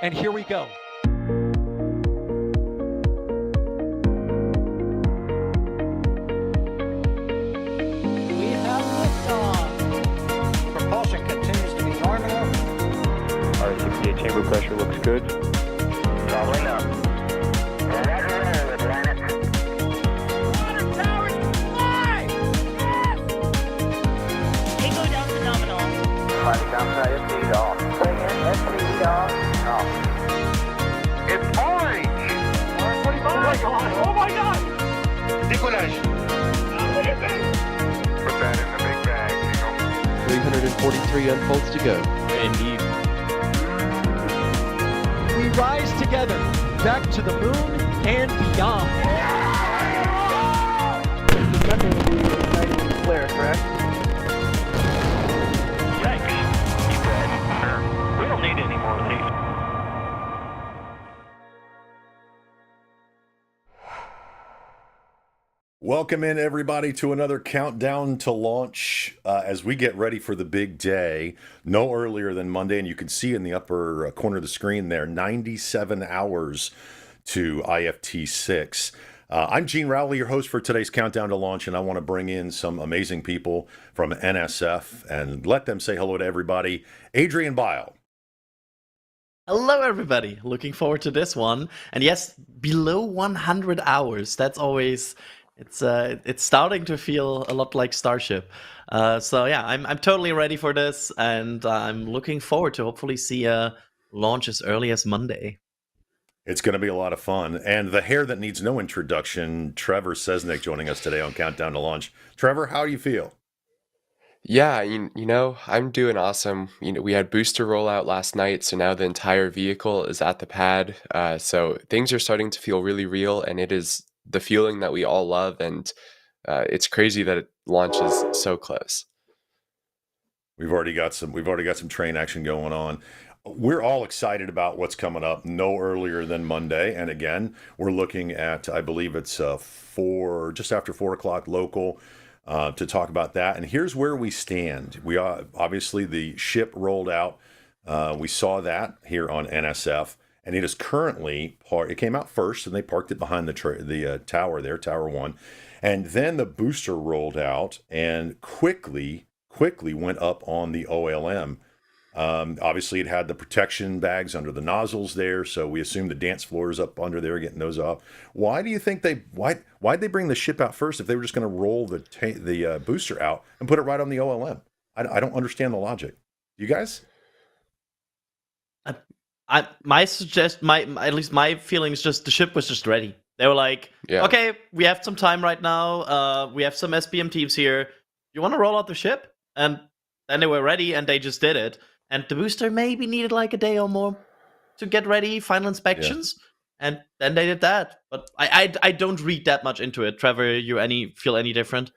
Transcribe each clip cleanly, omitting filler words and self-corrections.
And here we go. We have liftoff. Propulsion continues to be nominal. R68 chamber pressure looks good. Following up. Roger, roger, Atlantis. Water towers fly! Yes! Echo down to nominal. Flight downside FD off. Bring in FD off. Off. It's orange! Oh my god! Oh my god! Décollage. Put that in the big bag, 343 unfolds to go. Indeed. We rise together, back to the moon and beyond. Flare, correct? Yikes. You bet. We don't need any more of these. Welcome in, everybody, to another countdown to launch as we get ready for the big day, no earlier than Monday. And you can see in the upper corner of the screen there, 97 hours to IFT 6. I'm Gene Rowley, your host for today's countdown to launch, and I want to bring in some amazing people from NSF and let them say hello to everybody. Adrian Bile. Hello, everybody. Looking forward to this one. And yes, below 100 hours. That's always it's starting to feel a lot like Starship. So yeah, I'm totally ready for this, and I'm looking forward to hopefully see a launch as early as Monday. It's going to be a lot of fun. And the hair that needs no introduction, Trevor Sesnick, joining us today on Countdown to Launch. Trevor, how do you feel? Yeah, I'm doing awesome. We had booster rollout last night, so now the entire vehicle is at the pad. So things are starting to feel really real, and it is the feeling that we all love, and it's crazy that it launches so close. We've already got some train action going on. We're all excited about what's coming up no earlier than Monday. And again, we're looking at, I believe it's just after 4 o'clock local to talk about that. And here's where we stand. We are obviously the ship rolled out. We saw that here on NSF, and it is currently it came out first, and they parked it behind the tower there, Tower 1. And then the booster rolled out and quickly went up on the OLM. Obviously, it had the protection bags under the nozzles there, so we assume the dance floor is up under there, getting those off. Why do you think why'd they bring the ship out first if they were just going to roll the booster out and put it right on the OLM? I don't understand the logic. You guys? At least my feeling is just the ship was just ready. They were like, Yeah. okay, we have some time right now. We have some SPM teams here. You want to roll out the ship? And then they were ready, and they just did it. And the booster maybe needed like a day or more to get ready, final inspections, and then they did that. But I don't read that much into it. Trevor, you feel any different?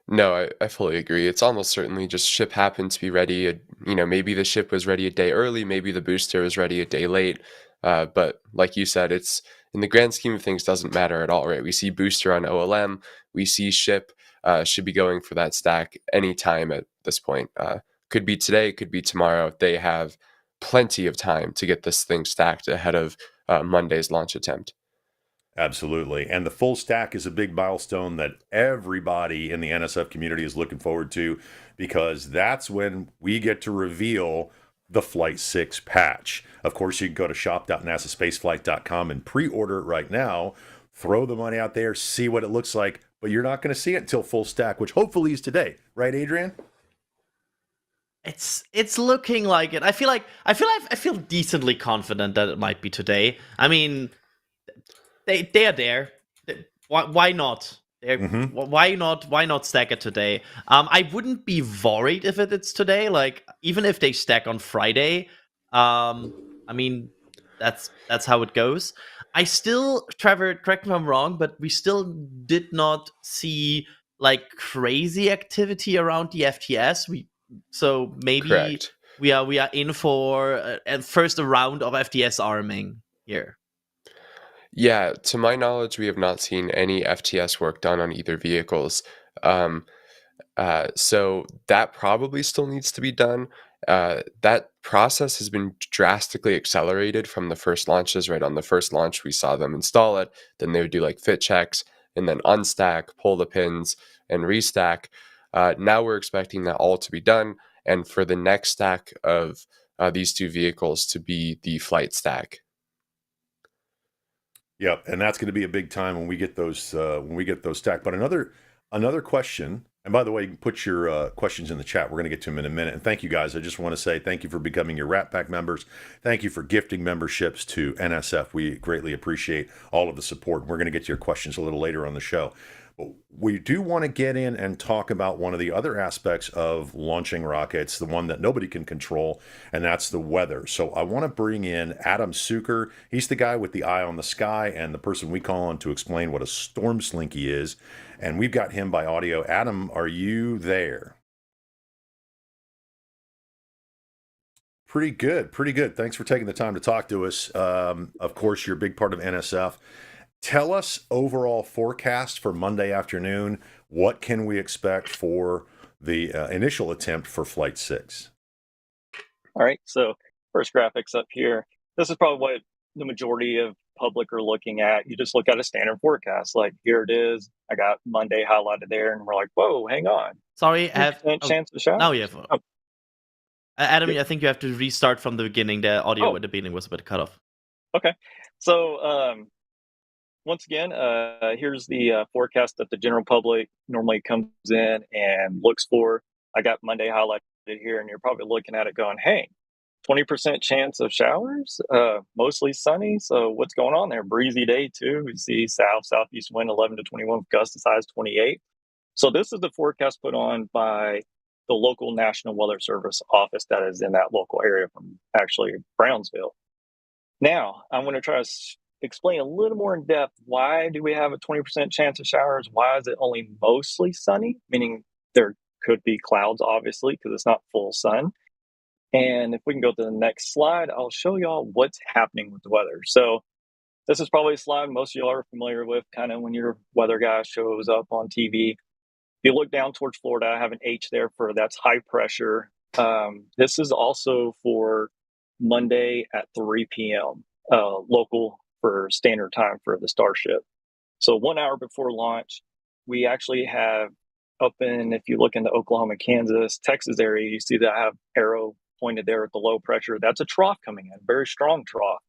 No, I fully agree. It's almost certainly just ship happened to be ready. Maybe the ship was ready a day early, maybe the booster was ready a day late. But like you said, it's in the grand scheme of things doesn't matter at all, right? We see booster on OLM, we see ship should be going for that stack anytime at this point. Could be today, could be tomorrow. They have plenty of time to get this thing stacked ahead of Monday's launch attempt. Absolutely. And the full stack is a big milestone that everybody in the NSF community is looking forward to, because that's when we get to reveal the Flight 6 patch. Of course, you can go to shop.nasaspaceflight.com and pre-order it right now. Throw the money out there, see what it looks like, but you're not going to see it until full stack, which hopefully is today. Right, Adrian? It's looking like it. I feel decently confident that it might be today. I mean, they are there. Why not? Why not stack it today? I wouldn't be worried if it's today. Like, even if they stack on Friday, I mean, that's how it goes. I still, Trevor, correct me if I'm wrong, but we still did not see like crazy activity around the FTS. So maybe Correct. we are in for first a round of FTS arming here. Yeah, to my knowledge, we have not seen any FTS work done on either vehicles. So that probably still needs to be done. That process has been drastically accelerated from the first launches. Right on the first launch, we saw them install it, then they would do like fit checks and then unstack, pull the pins, and restack. Now we're expecting that all to be done, and for the next stack of these two vehicles to be the flight stack. Yep, and that's going to be a big time when we get those stacked. But another question, and by the way, you can put your questions in the chat. We're going to get to them in a minute. And thank you guys. I just want to say thank you for becoming your Rat Pack members. Thank you for gifting memberships to NSF. We greatly appreciate all of the support. We're going to get to your questions a little later on the show. But we do want to get in and talk about one of the other aspects of launching rockets, the one that nobody can control, and that's the weather. So I want to bring in Adam Suker. He's the guy with the eye on the sky and the person we call on to explain what a storm slinky is. And we've got him by audio. Adam, are you there? Pretty good. Thanks for taking the time to talk to us. Of course, you're a big part of NSF. Tell us overall forecast for Monday afternoon. What can we expect for the initial attempt for Flight 6? All right, so first graphics up here. This is probably what the majority of public are looking at. You just look at a standard forecast. Like, here it is. I got Monday highlighted there, and we're like, whoa, hang on. Sorry, I have chance to show. now you have. Adam, I think you have to restart from the beginning. The audio at the beginning was a bit cut off. Okay, so once again, here's the forecast that the general public normally comes in and looks for. I got Monday highlighted here, and you're probably looking at it going, hey, 20% chance of showers, mostly sunny. So what's going on there? Breezy day too. We see southeast wind 11 to 21, gust to size 28. So this is the forecast put on by the local National Weather Service office that is in that local area from actually Brownsville. Now, I'm going to try to explain a little more in depth. Why do we have a 20% chance of showers? Why is it only mostly sunny? Meaning there could be clouds, obviously, because it's not full sun. And if we can go to the next slide, I'll show y'all what's happening with the weather. So this is probably a slide most of y'all are familiar with, kind of when your weather guy shows up on TV. If you look down towards Florida, I have an H there for that's high pressure. This is also for Monday at 3 p.m. Local for standard time for the Starship. So 1 hour before launch, we actually have up in, if you look into Oklahoma, Kansas, Texas area, you see that I have arrow pointed there at the low pressure. That's a trough coming in, very strong trough.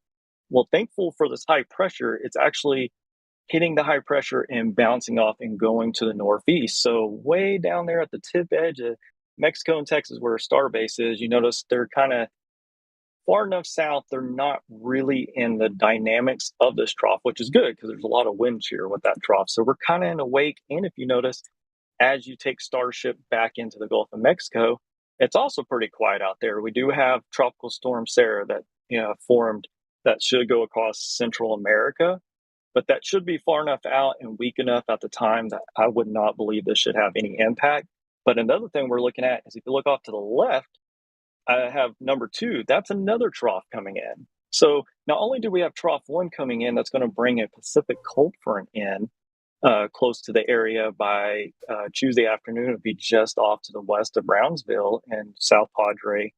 Well, thankful for this high pressure, it's actually hitting the high pressure and bouncing off and going to the northeast. So way down there at the tip edge of Mexico and Texas, where Starbase is, you notice they're kind of far enough south, they're not really in the dynamics of this trough, which is good because there's a lot of wind shear with that trough. So we're kind of in a wake. And if you notice, as you take Starship back into the Gulf of Mexico, it's also pretty quiet out there. We do have Tropical Storm Sarah that formed that should go across Central America, but that should be far enough out and weak enough at the time that I would not believe this should have any impact. But another thing we're looking at is if you look off to the left, I have number 2. That's another trough coming in. So not only do we have trough 1 coming in, that's going to bring a Pacific cold front in close to the area by Tuesday afternoon. It'll be just off to the west of Brownsville and South Padre.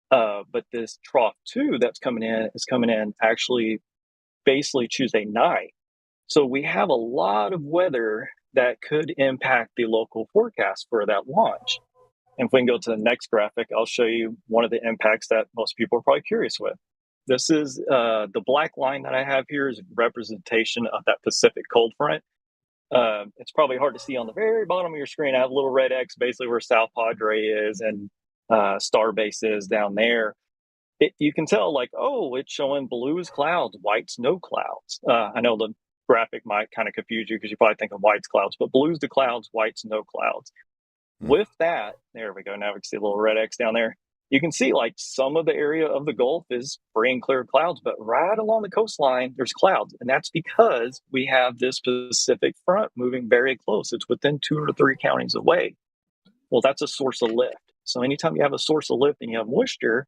But this trough 2 that's coming in is coming in actually basically Tuesday night. So we have a lot of weather that could impact the local forecast for that launch. And if we can go to the next graphic, I'll show you one of the impacts that most people are probably curious with. This is the black line that I have here is a representation of that Pacific cold front. It's probably hard to see on the very bottom of your screen. I have a little red X basically where South Padre is and Starbase is down there. You can tell like, oh, it's showing blue is clouds, white's no clouds. I know the graphic might kind of confuse you because you probably think of white's clouds, but blue's the clouds, white's no clouds. With that, there we go. Now we can see a little red X down there. You can see like some of the area of the Gulf is free and clear of clouds, but right along the coastline, there's clouds. And that's because we have this Pacific front moving very close. It's within 2 or 3 counties away. Well, that's a source of lift. So anytime you have a source of lift and you have moisture,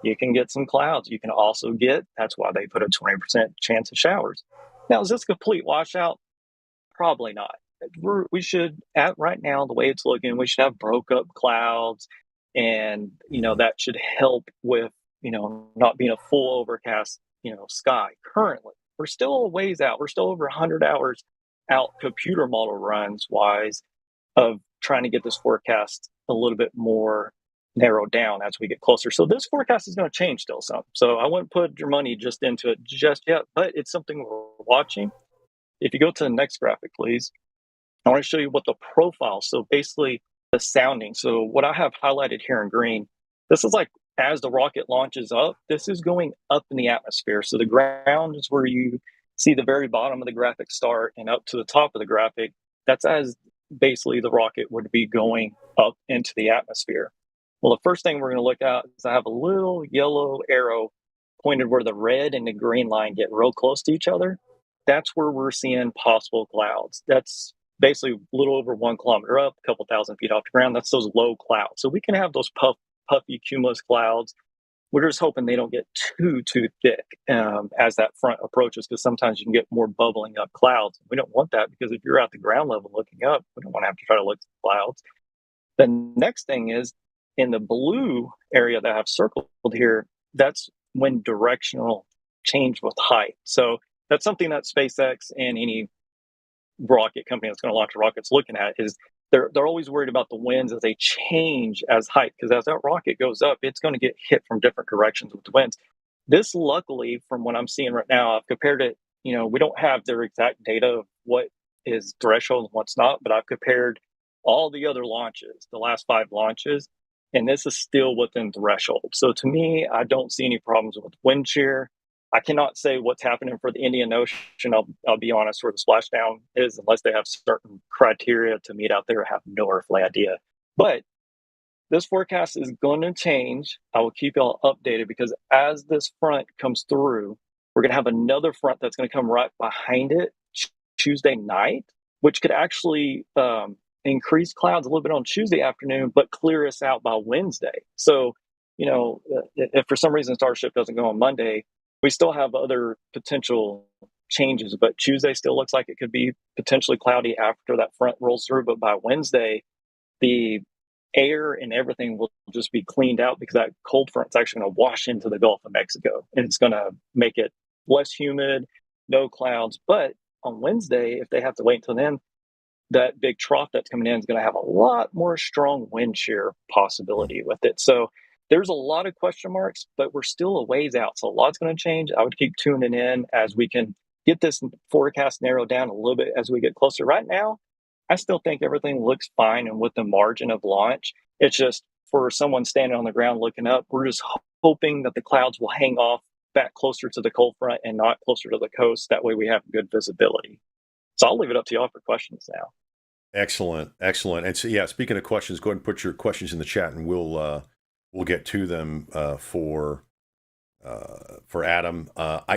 you can get some clouds. You can also get, that's why they put a 20% chance of showers. Now, is this a complete washout? Probably not. We should, at right now, the way it's looking, we should have broke up clouds, and that should help with not being a full overcast sky. Currently, we're still a ways out. We're still over 100 hours out, computer model runs wise, of trying to get this forecast a little bit more narrowed down as we get closer. So this forecast is going to change still some. So I wouldn't put your money just into it just yet, but it's something we're watching. If you go to the next graphic, please, I want to show you what the profile. So basically the sounding. So what I have highlighted here in green, this is like as the rocket launches up, this is going up in the atmosphere. So the ground is where you see the very bottom of the graphic start, and up to the top of the graphic, that's as basically the rocket would be going up into the atmosphere. Well, the first thing we're going to look at is I have a little yellow arrow pointed where the red and the green line get real close to each other. That's where we're seeing possible clouds. That's basically a little over 1 kilometer up, a couple thousand feet off the ground. That's those low clouds. So we can have those puffy cumulus clouds. We're just hoping they don't get too thick as that front approaches, because sometimes you can get more bubbling up clouds. We don't want that, because if you're at the ground level looking up, we don't want to have to try to look at the clouds. The next thing is in the blue area that I've circled here, that's when directional change with height. So that's something that SpaceX and any rocket company that's going to launch a rocket's looking at, is they're always worried about the winds as they change as height, because as that rocket goes up, it's going to get hit from different directions with the winds. This, luckily, from what I'm seeing right now, I've compared it, we don't have their exact data of what is threshold and what's not, but I've compared all the other launches, the last 5 launches, and this is still within threshold. So to me, I don't see any problems with wind shear. I cannot say what's happening for the Indian Ocean. I'll be honest, where the splashdown is, unless they have certain criteria to meet out there. I have no earthly idea. But this forecast is going to change. I will keep y'all updated, because as this front comes through, we're going to have another front that's going to come right behind it Tuesday night, which could actually increase clouds a little bit on Tuesday afternoon, but clear us out by Wednesday. So, if for some reason Starship doesn't go on Monday, we still have other potential changes, but Tuesday still looks like it could be potentially cloudy after that front rolls through. But by Wednesday, the air and everything will just be cleaned out, because that cold front's actually going to wash into the Gulf of Mexico, and it's going to make it less humid, no clouds. But on Wednesday, if they have to wait until then, that big trough that's coming in is going to have a lot more strong wind shear possibility with it. So there's a lot of question marks, but we're still a ways out. So a lot's going to change. I would keep tuning in as we can get this forecast narrowed down a little bit as we get closer. Right now, I still think everything looks fine and with the margin of launch. It's just for someone standing on the ground looking up, we're just hoping that the clouds will hang off back closer to the cold front and not closer to the coast. That way we have good visibility. So I'll leave it up to y'all for questions now. Excellent. And so, yeah, speaking of questions, go ahead and put your questions in the chat, and we'll get to them for Adam.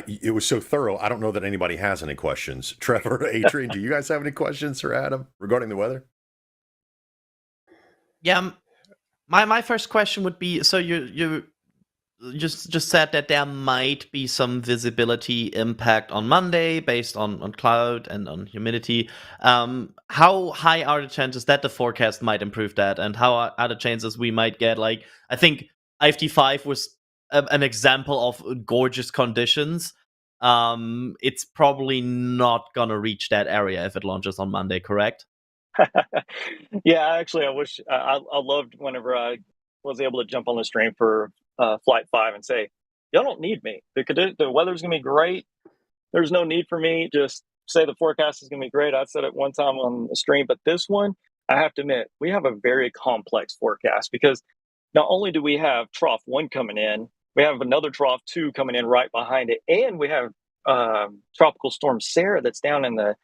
It was so thorough, I don't know that anybody has any questions. Trevor, Adrian, do you guys have any questions for Adam regarding the weather? Yeah, my first question would be, so you just said that there might be some visibility impact on Monday based on cloud and on humidity. How high are the chances that the forecast might improve that, and how are the chances we might get, like, I think IFT5 was an example of gorgeous conditions. It's probably not gonna reach that area if it launches on Monday, correct? Yeah, actually, I wish I loved whenever I was able to jump on the stream for Flight 5 and say, y'all don't need me. The weather's going to be great. There's no need for me. Just say the forecast is going to be great. I said it one time on the stream, but this one, I have to admit, we have a very complex forecast, because not only do we have trough 1 coming in, we have another trough 2 coming in right behind it, and we have Tropical Storm Sarah that's down in the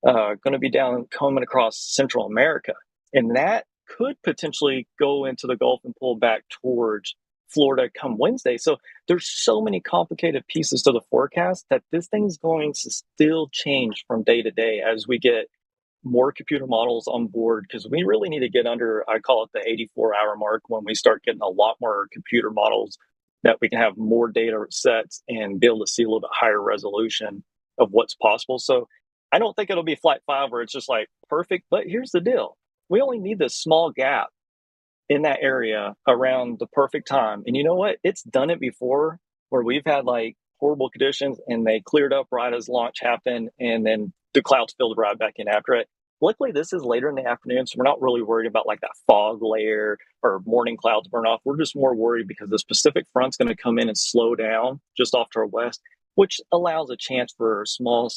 going to be down coming across Central America, and that could potentially go into the Gulf and pull back towards Florida come Wednesday. So there's so many complicated pieces to the forecast that this thing's going to still change from day to day as we get more computer models on board, because we really need to get under, I call it the 84-hour mark, when we start getting a lot more computer models that we can have more data sets and be able to see a little bit higher resolution of what's possible. So I don't think it'll be Flight 5 where it's just like perfect, but here's the deal. We only need this small gap in that area around the perfect time. And you know what? It's done it before where we've had like horrible conditions and they cleared up right as launch happened and then the clouds filled right back in after it. Luckily, this is later in the afternoon, so we're not really worried about like that fog layer or morning clouds burn off. We're just more worried because the Pacific front's going to come in and slow down just off to our west, which allows a chance for a small,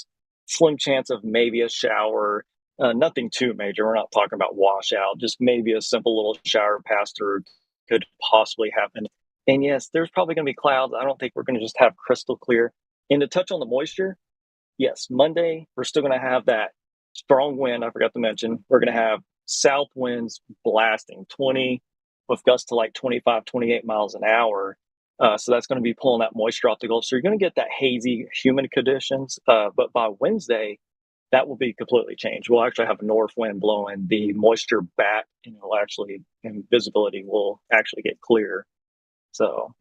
slim chance of maybe a shower. Nothing too major. We're not talking about washout, just maybe a simple little shower pass through could possibly happen. And yes, there's probably going to be clouds. I don't think we're going to just have crystal clear. And to touch on the moisture, yes, Monday, we're still going to have that strong wind. I forgot to mention, we're going to have south winds blasting 20 with gusts to like 25, 28 miles an hour. So that's going to be pulling that moisture off the Gulf. So you're going to get that hazy, humid conditions. But by Wednesday, that will be completely changed. We'll actually have a north wind blowing the moisture back, and it'll actually, and visibility will actually get clear. So.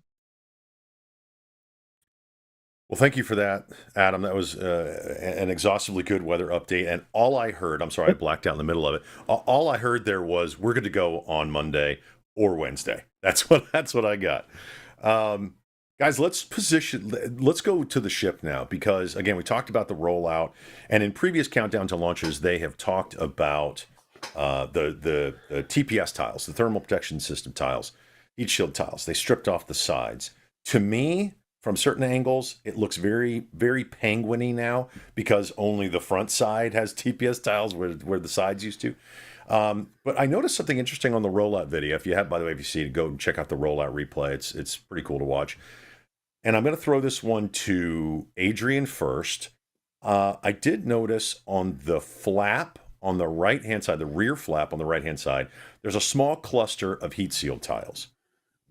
Well, thank you for that, Adam. That was an exhaustively good weather update. And all I heard, I'm sorry, I blacked out in the middle of it. All I heard there was we're good to go on Monday or Wednesday. That's what I got. Guys, let's go to the ship now, because again, we talked about the rollout, and in previous countdown to launches, they have talked about the TPS tiles, the thermal protection system tiles, heat shield tiles. They stripped off the sides. To me, from certain angles, it looks very, very penguin-y now, because only the front side has TPS tiles where the sides used to. But I noticed something interesting on the rollout video. If you see it, go and check out the rollout replay. It's pretty cool to watch. And I'm going to throw this one to Adrian first. I did notice on the flap on the right-hand side, the rear flap on the right-hand side, there's a small cluster of heat seal tiles.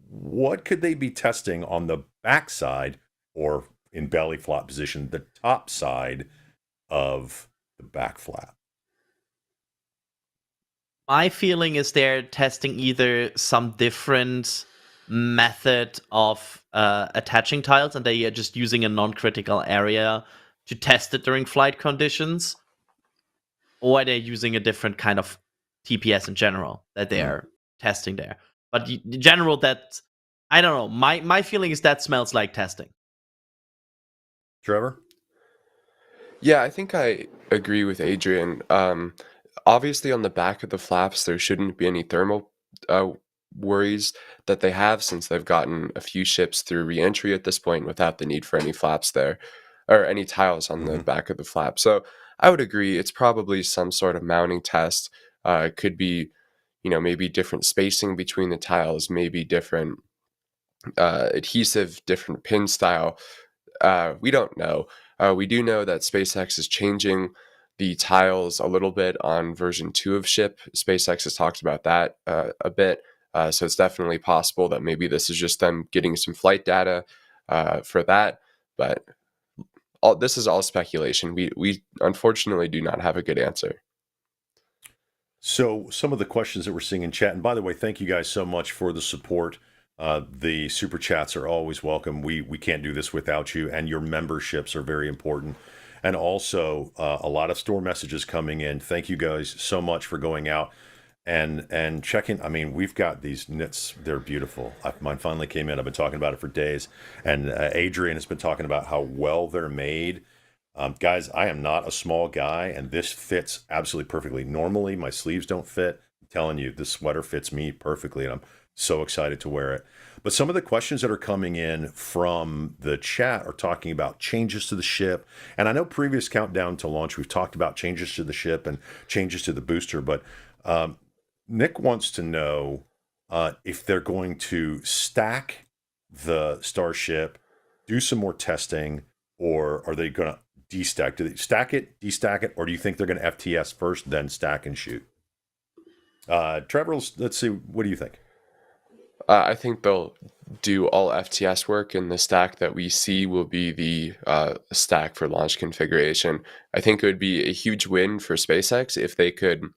What could they be testing on the back side, or in belly flap position, the top side of the back flap? My feeling is they're testing either some different method of attaching tiles, and they are just using a non-critical area to test it during flight conditions, or they're using a different kind of TPS in general that they are testing there. But in general, that, I don't know. My feeling is that smells like testing. Trevor? Yeah, I think I agree with Adrian. Obviously, on the back of the flaps, there shouldn't be any thermal worries that they have, since they've gotten a few ships through re-entry at this point without the need for any flaps there, or any tiles on the back of the flap. So I would agree it's probably some sort of mounting test. It could be, maybe different spacing between the tiles, maybe different adhesive, different pin style. We don't know. We do know that SpaceX is changing the tiles a little bit on version 2 of ship. SpaceX has talked about that a bit. So it's definitely possible that maybe this is just them getting some flight data for that. But this is all speculation. We unfortunately do not have a good answer. So some of the questions that we're seeing in chat, and by the way, thank you guys so much for the support. The super chats are always welcome. We can't do this without you, and your memberships are very important. And also a lot of store messages coming in. Thank you guys so much for going out and checking. I mean, we've got these knits. They're beautiful. Mine finally came in. I've been talking about it for days. And Adrian has been talking about how well they're made. Guys, I am not a small guy, and this fits absolutely perfectly. Normally, my sleeves don't fit. I'm telling you, this sweater fits me perfectly, and I'm so excited to wear it. But some of the questions that are coming in from the chat are talking about changes to the ship. And I know previous countdown to launch, we've talked about changes to the ship and changes to the booster. But Nick wants to know if they're going to stack the Starship, do some more testing, or are they going to destack? Do they stack it, destack it, or do you think they're going to FTS first, then stack and shoot? Trevor, let's see. What do you think? I think they'll do all FTS work, and the stack that we see will be the stack for launch configuration. I think it would be a huge win for SpaceX if they could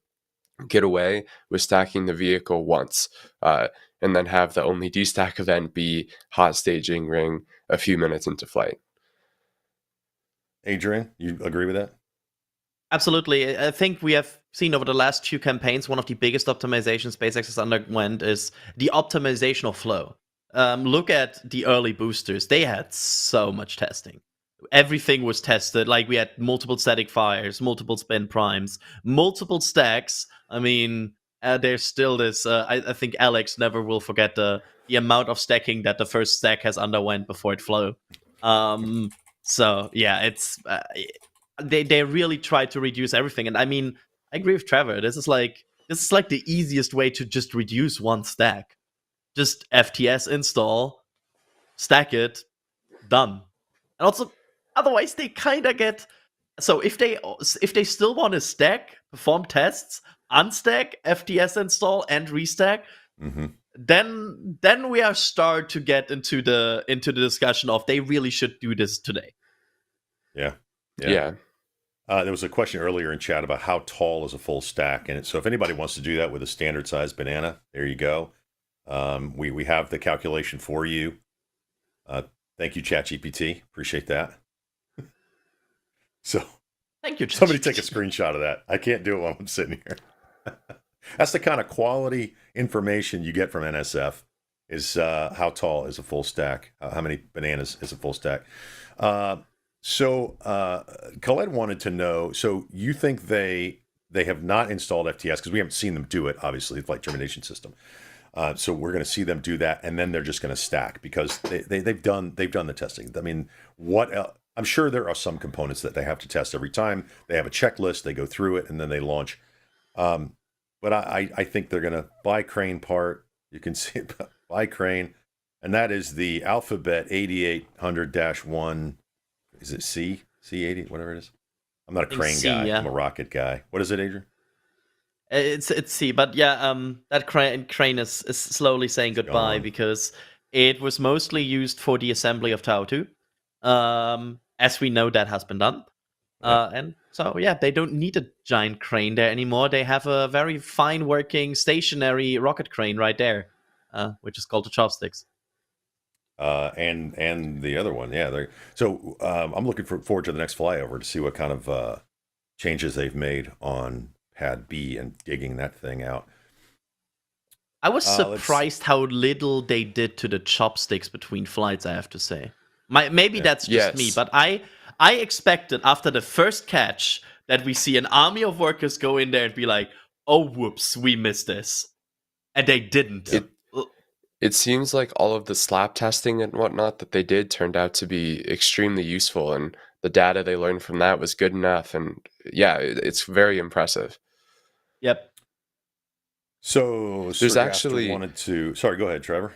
get away with stacking the vehicle once, and then have the only destack event be hot staging ring a few minutes into flight. Adrian, you agree with that? Absolutely. I think we have seen over the last few campaigns, one of the biggest optimizations SpaceX has underwent is the optimization of flow. Look at the early boosters. They had so much testing. Everything was tested. Like, we had multiple static fires, multiple spin primes, multiple stacks. I mean, there's still this. I think Alex never will forget the amount of stacking that the first stack has underwent before it flew. So yeah, it's they really try to reduce everything. And I mean, I agree with Trevor. This is like the easiest way to just reduce one stack. Just FTS install, stack it, done. And also, otherwise they kind of get. So if they still want to stack, perform tests, unstack, FTS install, and restack, then we are start to get into the discussion of they really should do this today. Yeah. There was a question earlier in chat about how tall is a full stack, and so if anybody wants to do that with a standard size banana, there you go. We have the calculation for you. Thank you, ChatGPT. Appreciate that. So, thank you. Somebody take a screenshot of that. I can't do it while I'm sitting here. That's the kind of quality information you get from NSF. Is how tall is a full stack? How many bananas is a full stack? So Khaled wanted to know. So you think they have not installed FTS because we haven't seen them do it? Obviously, flight termination system. So we're going to see them do that, and then they're just going to stack because they've done the testing. I mean, what else? I'm sure there are some components that they have to test every time. They have a checklist. They go through it, and then they launch. But I think they're going to buy crane part. You can see it, buy crane, and that is the Alphabet 8800-1. Is it C80, whatever it is? I'm not a crane guy. Yeah. I'm a rocket guy. What is it, Adrian? It's C, but yeah, that crane is slowly saying goodbye because it was mostly used for the assembly of Tower 2. As we know, that has been done. And so, yeah, they don't need a giant crane there anymore. They have a very fine working stationary rocket crane right there, which is called the Chopsticks. And the other one, yeah. So I'm looking forward to the next flyover to see what kind of changes they've made on Pad B and digging that thing out. I was surprised how little they did to the chopsticks between flights, I have to say. Maybe that's just me, but I expected after the first catch that we see an army of workers go in there and be like, oh, whoops, we missed this. And they didn't. It seems like all of the slap testing and whatnot that they did turned out to be extremely useful, and the data they learned from that was good enough. And yeah, it's very impressive. Yep. So there's actually Sorry, go ahead, Trevor.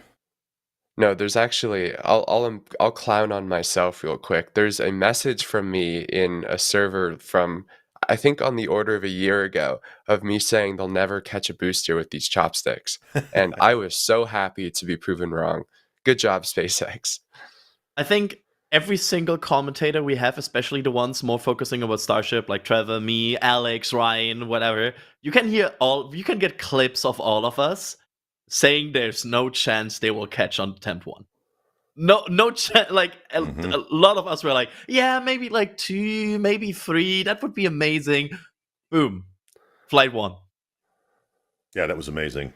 No, there's actually I'll clown on myself real quick. There's a message from me in a server from I think on the order of a year ago of me saying they'll never catch a booster with these chopsticks. And I was so happy to be proven wrong. Good job, SpaceX. I think every single commentator we have, especially the ones more focusing about Starship, like Trevor, me, Alex, Ryan, whatever, you can get clips of all of us saying there's no chance they will catch on attempt 1. No chance. Like a lot of us were like, yeah, maybe like 2, maybe 3. That would be amazing. Boom, flight 1. Yeah, that was amazing.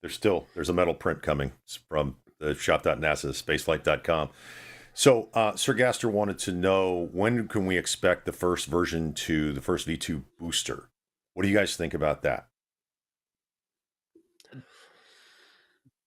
There's a metal print coming from the shop.nasasspaceflight.com. So Sir Gaster wanted to know, when can we expect the first version 2, the first V2 booster? What do you guys think about that?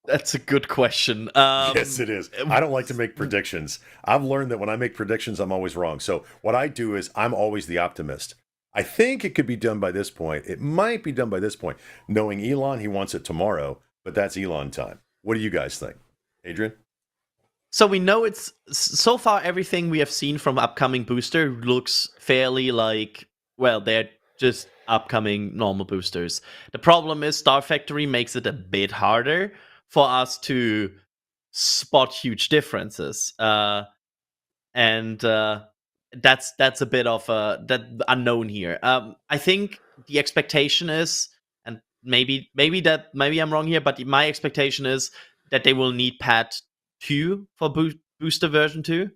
That's a good question. Yes, it is. I don't like to make predictions. I've learned that when I make predictions, I'm always wrong. So what I do is I'm always the optimist. I think it could be done by this point. It might be done by this point. Knowing Elon, he wants it tomorrow, but that's Elon time. What do you guys think? Adrian? So we know it's so far everything we have seen from upcoming booster looks fairly like, well, they're just upcoming normal boosters. The problem is Star Factory makes it a bit harder for us to spot huge differences. And that's a bit of that unknown here. I think the expectation is, and maybe I'm wrong here, but my expectation is that they will need Pad 2 for booster version 2,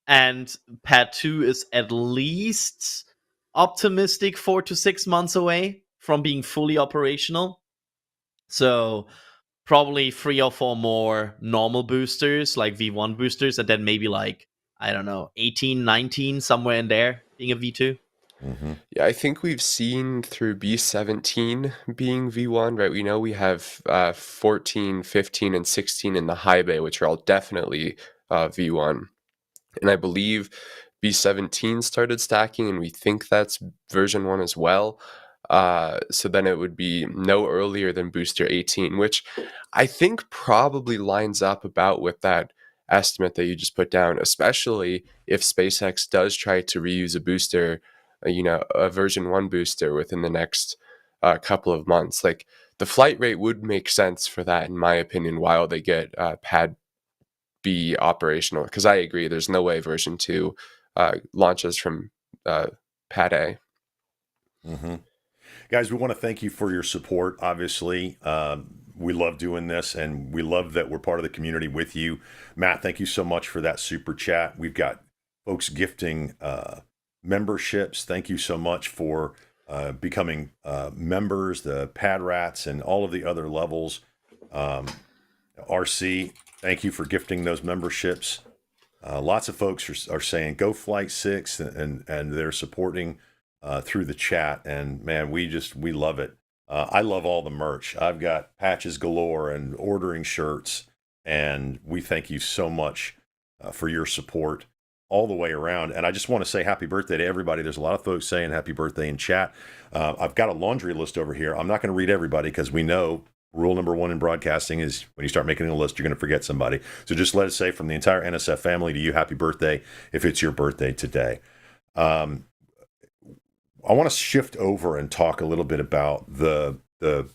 and Pad 2 is at least optimistic 4 to 6 months away from being fully operational. So probably 3 or 4 more normal boosters, like V1 boosters, and then maybe like, I don't know, 18, 19, somewhere in there, being a V2. Yeah, I think we've seen through B17 being V1, right? We know we have 14, 15, and 16 in the high bay, which are all definitely V1. And I believe B17 started stacking, and we think that's version 1 as well. So then it would be no earlier than booster 18, which I think probably lines up about with that estimate that you just put down, especially if SpaceX does try to reuse a booster, a version 1 booster within the next couple of months. Like, the flight rate would make sense for that, in my opinion, while they get Pad B operational. Because I agree, there's no way version 2 launches from Pad A. Guys, we want to thank you for your support. Obviously, we love doing this, and we love that we're part of the community with you. Matt, thank you so much for that super chat. We've got folks gifting memberships. Thank you so much for becoming members, the Pad Rats, and all of the other levels. RC, thank you for gifting those memberships. Lots of folks are saying go Flight 6, and they're supporting through the chat. And man, we love it. I love all the merch. I've got patches galore and ordering shirts, and we thank you so much for your support all the way around. And I just want to say happy birthday to everybody. There's a lot of folks saying happy birthday in chat. I've got a laundry list over here. I'm not going to read everybody, because we know rule number 1 in broadcasting is when you start making a list, you're going to forget somebody. So just let us say from the entire NSF family to you, happy birthday if it's your birthday today. I want to shift over and talk a little bit about the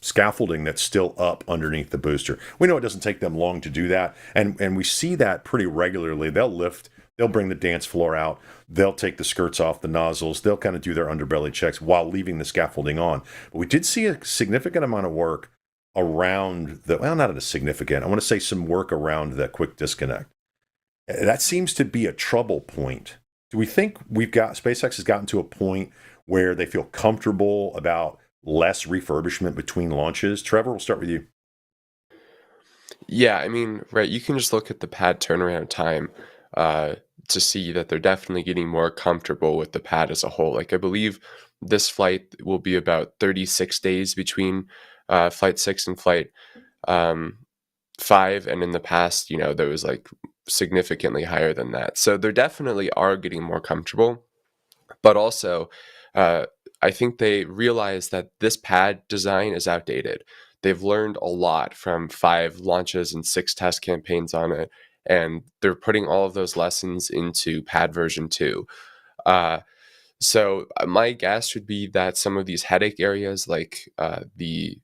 scaffolding that's still up underneath the booster. We know it doesn't take them long to do that, and we see that pretty regularly. They'll bring the dance floor out, they'll take the skirts off the nozzles, they'll kind of do their underbelly checks while leaving the scaffolding on. But we did see a significant amount of work around not a significant, I want to say some work around the quick disconnect. That seems to be a trouble point. Do we think SpaceX has gotten to a point where they feel comfortable about less refurbishment between launches? Trevor, we'll start with you. Yeah, I mean, right, you can just look at the pad turnaround time to see that they're definitely getting more comfortable with the pad as a whole. Like, I believe this flight will be about 36 days between Flight 6 and Flight 5, and in the past, there was like significantly higher than that. So they definitely are getting more comfortable, but also I think they realize that this pad design is outdated. They've learned a lot from 5 launches and 6 test campaigns on it, and they're putting all of those lessons into pad version 2. So my guess would be that some of these headache areas, like the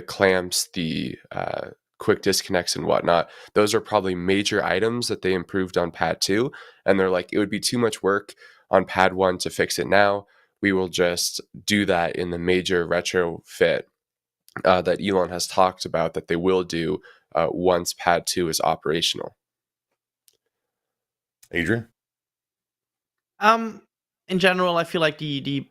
clamps, the quick disconnects and whatnot, those are probably major items that they improved on pad 2, and they're like, it would be too much work on pad 1 to fix it now. We will just do that in the major retrofit that Elon has talked about that they will do once pad 2 is operational. Adrian? In general, I feel like the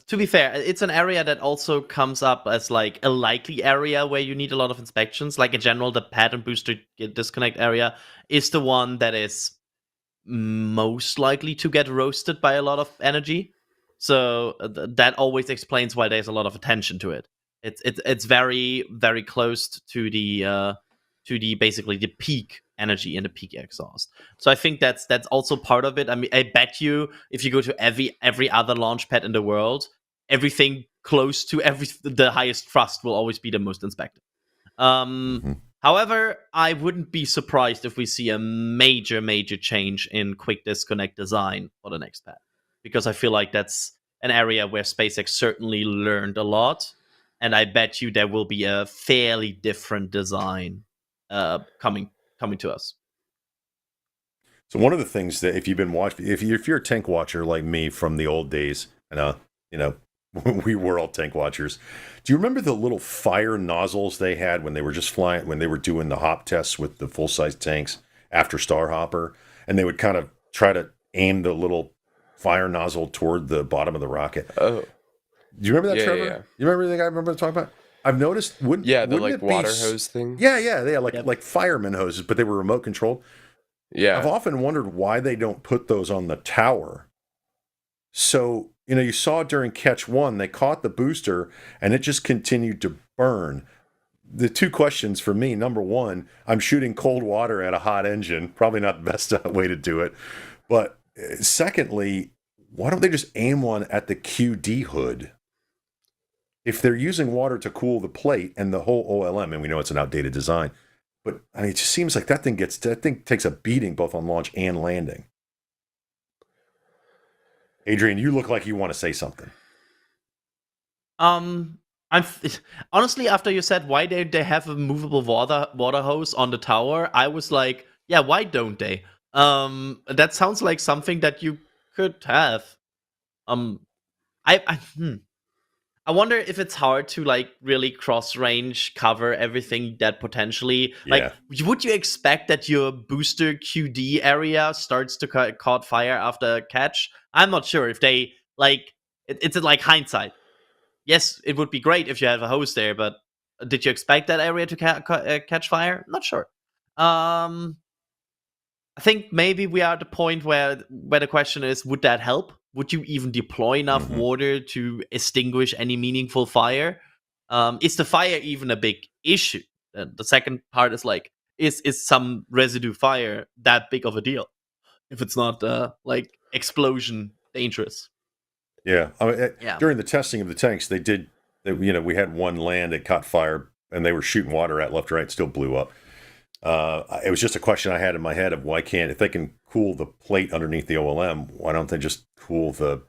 to be fair, it's an area that also comes up as like a likely area where you need a lot of inspections. Like in general, the pad and booster disconnect area is the one that is most likely to get roasted by a lot of energy. So that always explains why there's a lot of attention to it. It's very, very close to the basically the peak energy in the peak exhaust. So I think that's also part of it. I mean, I bet you if you go to every other launch pad in the world, everything close to the highest thrust will always be the most inspected. However, I wouldn't be surprised if we see a major change in quick disconnect design for the next pad, because I feel like that's an area where SpaceX certainly learned a lot, and I bet you there will be a fairly different design coming to us. So one of the things that if you've been watching, if you're a tank watcher like me from the old days, and we were all tank watchers. Do you remember the little fire nozzles they had when they were just flying, when they were doing the hop tests with the full size tanks after Starhopper, and they would kind of try to aim the little fire nozzle toward the bottom of the rocket. Oh, Do you remember that, yeah, Trevor? yeah. You remember anything I remember talking about? I've noticed. The Wouldn't like it be water hose thing. Yeah, like Yep. like fireman hoses, but they were remote controlled. Yeah, I've often wondered why they don't put those on the tower. So, you saw during Catch 1, they caught the booster and it just continued to burn. The two questions for me, number one, I'm shooting cold water at a hot engine. Probably not the best way to do it. But secondly, why don't they just aim one at the QD hood? If they're using water to cool the plate and the whole OLM, and we know it's an outdated design, but I mean, it just seems like that thing takes a beating both on launch and landing. Adrian, you look like you want to say something. Honestly, after you said why they have a movable water hose on the tower, I was like, yeah, why don't they? That sounds like something that you could have. I wonder if it's hard to like really cross range cover everything that potentially like. Would you expect that your booster QD area starts to caught fire after catch? I'm not sure if they like. It's like hindsight. Yes, it would be great if you have a hose there, but did you expect that area to catch fire? Not sure. I think maybe we are at the point where the question is, would that help? Would you even deploy enough water to extinguish any meaningful fire? Is the fire even a big issue? The second part is like, is some residue fire that big of a deal? If it's not like explosion dangerous. Yeah, I mean, during the testing of the tanks, we had one land that caught fire, and they were shooting water at left or right, still blew up. It was just a question I had in my head of if they can cool the plate underneath the OLM, why don't they just cool the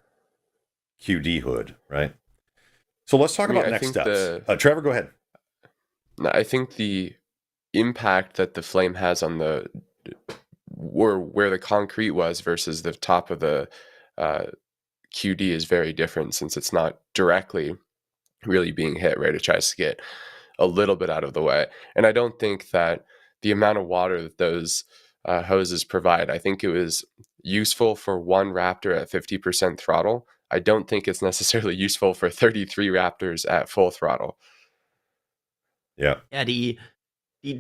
QD hood, right? So let's talk about next steps. Trevor, go ahead. I think the impact that the flame has on where the concrete was versus the top of the QD is very different, since it's not directly really being hit, right? It tries to get a little bit out of the way. And I don't think that the amount of water that those hoses provide, I think it was useful for one Raptor at 50% throttle. I don't think it's necessarily useful for 33 Raptors at full throttle. Yeah. Yeah, the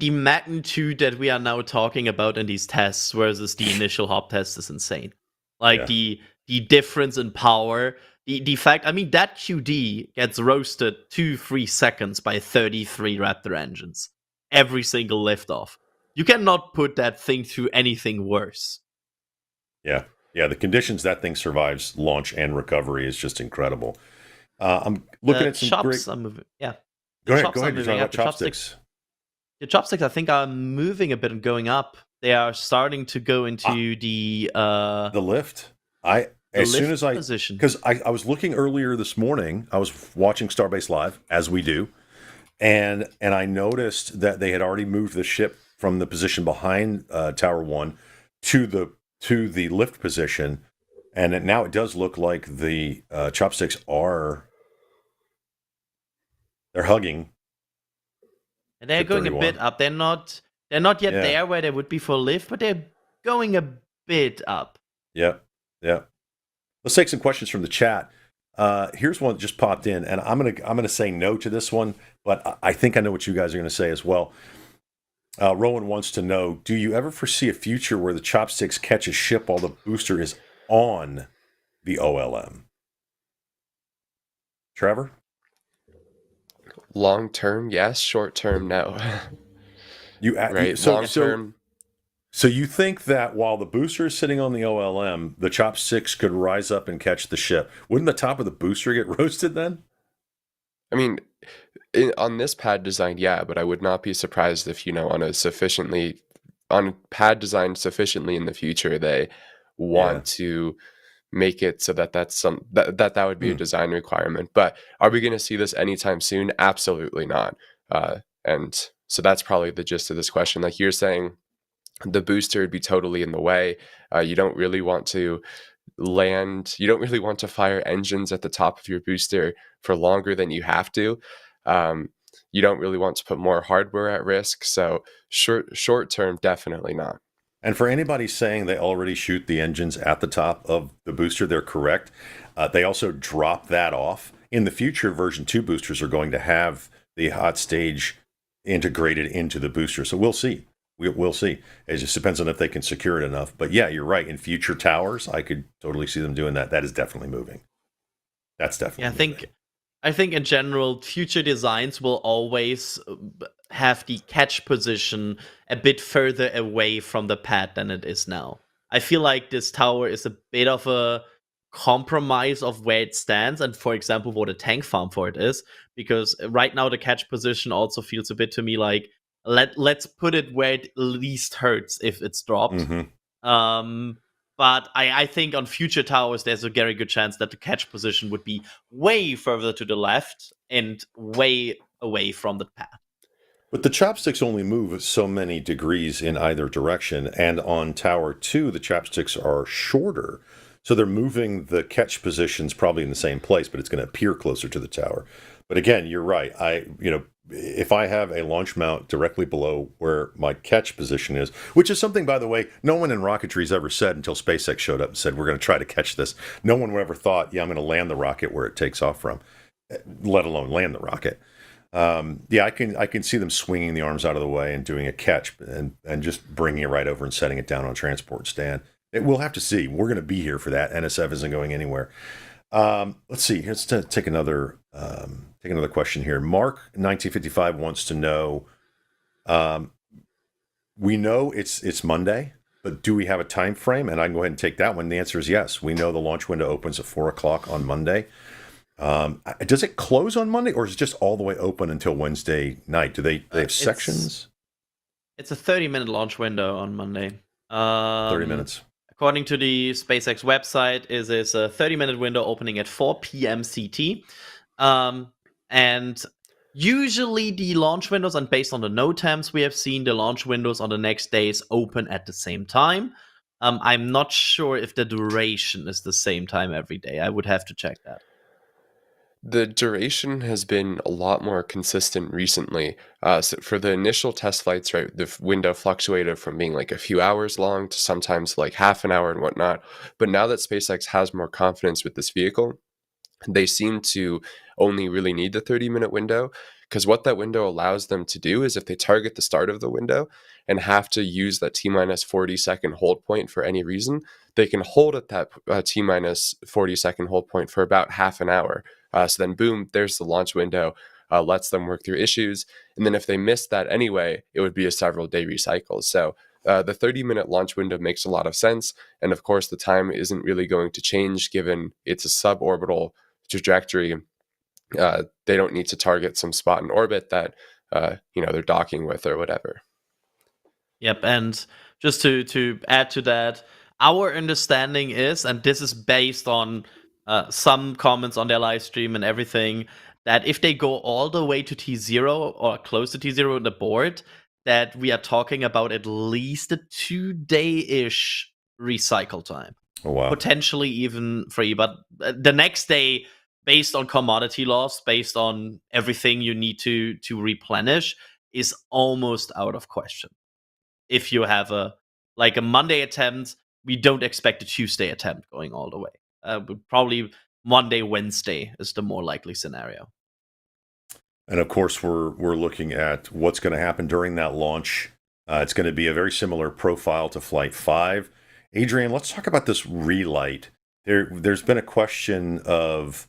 magnitude that we are now talking about in these tests versus the initial hop test is insane. Like the difference in power, the fact, I mean, that QD gets roasted 2-3 seconds by 33 Raptor engines. Every single liftoff. You cannot put that thing through anything worse. Yeah. Yeah, the conditions that thing survives launch and recovery is just incredible. I'm looking at some chops are moving. Yeah. Go ahead. You're talking about chopsticks. The chopsticks, I think, are moving a bit and going up. They are starting to go into the lift. Position. Because I was looking earlier this morning. I was watching Starbase Live, as we do, and I noticed that they had already moved the ship from the position behind Tower 1 to the lift position, and now it does look like the chopsticks they're hugging. And they're going 31. A bit up. They're not yet there where they would be for lift, but they're going a bit up. Yeah. Let's take some questions from the chat. Here's one that just popped in, and I'm gonna say no to this one, but I think I know what you guys are gonna say as well. Rowan wants to know, do you ever foresee a future where the chopsticks catch a ship while the booster is on the OLM? Trevor? Long term, yes. Short term, no. Right. Long term. So you think that while the booster is sitting on the OLM, the chopsticks could rise up and catch the ship? Wouldn't the top of the booster get roasted then? I mean, on this pad design, yeah, but I would not be surprised if, on pad design sufficiently in the future, they want to make it so that that would be a design requirement. But are we going to see this anytime soon? Absolutely not. And so that's probably the gist of this question. Like you're saying, the booster would be totally in the way. You don't really want to land. You don't really want to fire engines at the top of your booster for longer than you have to. You don't really want to put more hardware at risk. So short term, definitely not. And for anybody saying they already shoot the engines at the top of the booster, they're correct. They also drop that off. In the future, version 2 boosters are going to have the hot stage integrated into the booster. So we'll see. We'll see. It just depends on if they can secure it enough. But yeah, you're right. In future towers, I could totally see them doing that. That is definitely moving. That's definitely moving. I think in general, future designs will always have the catch position a bit further away from the pad than it is now. I feel like this tower is a bit of a compromise of where it stands, and for example, what a tank farm for it is, because right now the catch position also feels a bit to me like let's put it where it least hurts if it's dropped. But I think on future towers, there's a very good chance that the catch position would be way further to the left and way away from the pad. But the chopsticks only move so many degrees in either direction, and on Tower 2, the chopsticks are shorter. So they're moving the catch positions probably in the same place, but it's going to appear closer to the tower. But again, you're right. If I have a launch mount directly below where my catch position is, which is something, by the way, no one in rocketry's ever said until SpaceX showed up and said, we're going to try to catch this. No one ever thought, I'm going to land the rocket where it takes off from, let alone land the rocket. I can see them swinging the arms out of the way and doing a catch and just bringing it right over and setting it down on a transport stand. We'll have to see. We're going to be here for that. NSF isn't going anywhere. Let's see. Let's take another question here. Mark 1955 wants to know. We know it's Monday, but do we have a time frame? And I can go ahead and take that one. The answer is yes. We know the launch window opens at 4:00 on Monday. Does it close on Monday, or is it just all the way open until Wednesday night? Do they have sections? It's a 30-minute launch window on Monday. 30 minutes. According to the SpaceX website, it is a 30-minute window opening at 4 p.m. CT. And usually the launch windows, and based on the NOTAMs we have seen, the launch windows on the next days open at the same time. I'm not sure if the duration is the same time every day. I would have to check that. The duration has been a lot more consistent recently. So for the initial test flights, right, the window fluctuated from being like a few hours long to sometimes like half an hour and whatnot. But now that SpaceX has more confidence with this vehicle, they seem to only really need the 30-minute window, because what that window allows them to do is if they target the start of the window and have to use that T-minus 40-second hold point for any reason, they can hold at that T-minus 40-second hold point for about half an hour. So then, boom, there's the launch window, lets them work through issues. And then if they missed that anyway, it would be a several-day recycle. So the 30-minute launch window makes a lot of sense. And of course, the time isn't really going to change given it's a suborbital trajectory. They don't need to target some spot in orbit that they're docking with or whatever. Yep, and just to add to that, our understanding is, and this is based on some comments on their live stream and everything, that if they go all the way to T0 or close to T0 on the board, that we are talking about at least a 2-day-ish recycle time. Oh, wow. Potentially even 3, but the next day, based on commodity loss, based on everything you need to replenish, is almost out of question. If you have a Monday attempt, we don't expect a Tuesday attempt going all the way. Probably Monday, Wednesday is the more likely scenario. And of course, we're looking at what's going to happen during that launch. It's going to be a very similar profile to Flight 5. Adrian, let's talk about this relight. There's been a question of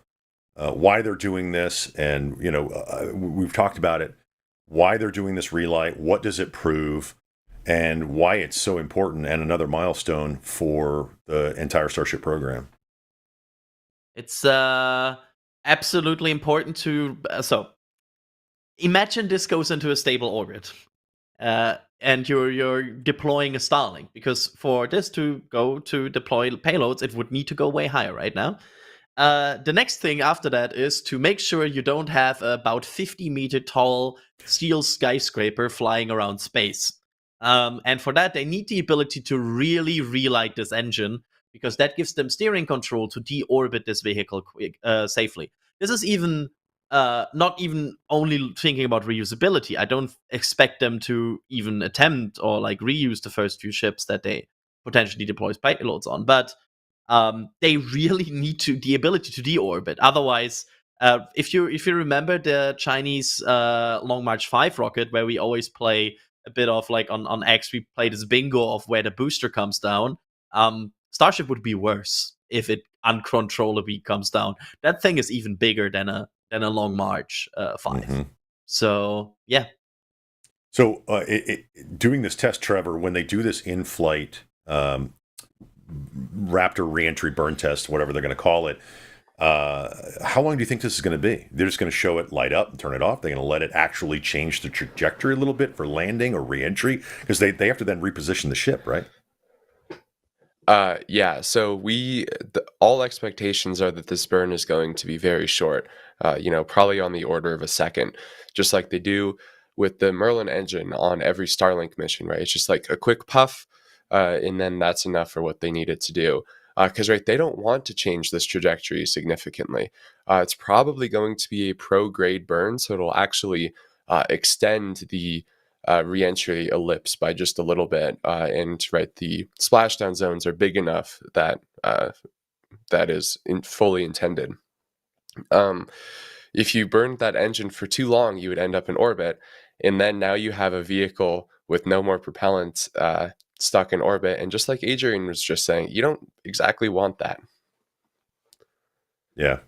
why they're doing this, and we've talked about it. Why they're doing this relight? What does it prove? And why it's so important and another milestone for the entire Starship program. It's absolutely important to... So, imagine this goes into a stable orbit. And you're deploying a Starlink. Because for this to go to deploy payloads, it would need to go way higher right now. The next thing after that is to make sure you don't have about 50-meter tall steel skyscraper flying around space. And for that, they need the ability to really relight this engine, because that gives them steering control to deorbit this vehicle safely. This is even not even only thinking about reusability. I don't expect them to even attempt or like reuse the first few ships that they potentially deploy payloads on, but they really need the ability to deorbit. Otherwise, if you remember the Chinese Long March 5 rocket, where we always play a bit of like on X, we play this bingo of where the booster comes down. Starship would be worse if it uncontrollably comes down. That thing is even bigger than a Long March 5. Mm-hmm. So yeah. So doing this test, Trevor, when they do this in-flight Raptor reentry burn test, whatever they're going to call it, how long do you think this is going to be? They're just going to show it light up and turn it off? They're going to let it actually change the trajectory a little bit for landing or reentry? Because they have to then reposition the ship, right? Yeah, so all expectations are that this burn is going to be very short, probably on the order of a second, just like they do with the Merlin engine on every Starlink mission, right? It's just like a quick puff, and then that's enough for what they need it to do. Because, right, they don't want to change this trajectory significantly. It's probably going to be a pro-grade burn, so it'll actually extend the reentry ellipse by just a little bit, and right, the splashdown zones are big enough that that is fully intended. If you burned that engine for too long, you would end up in orbit, and then now you have a vehicle with no more propellant stuck in orbit. And just like Adrian was just saying, you don't exactly want that. Yeah.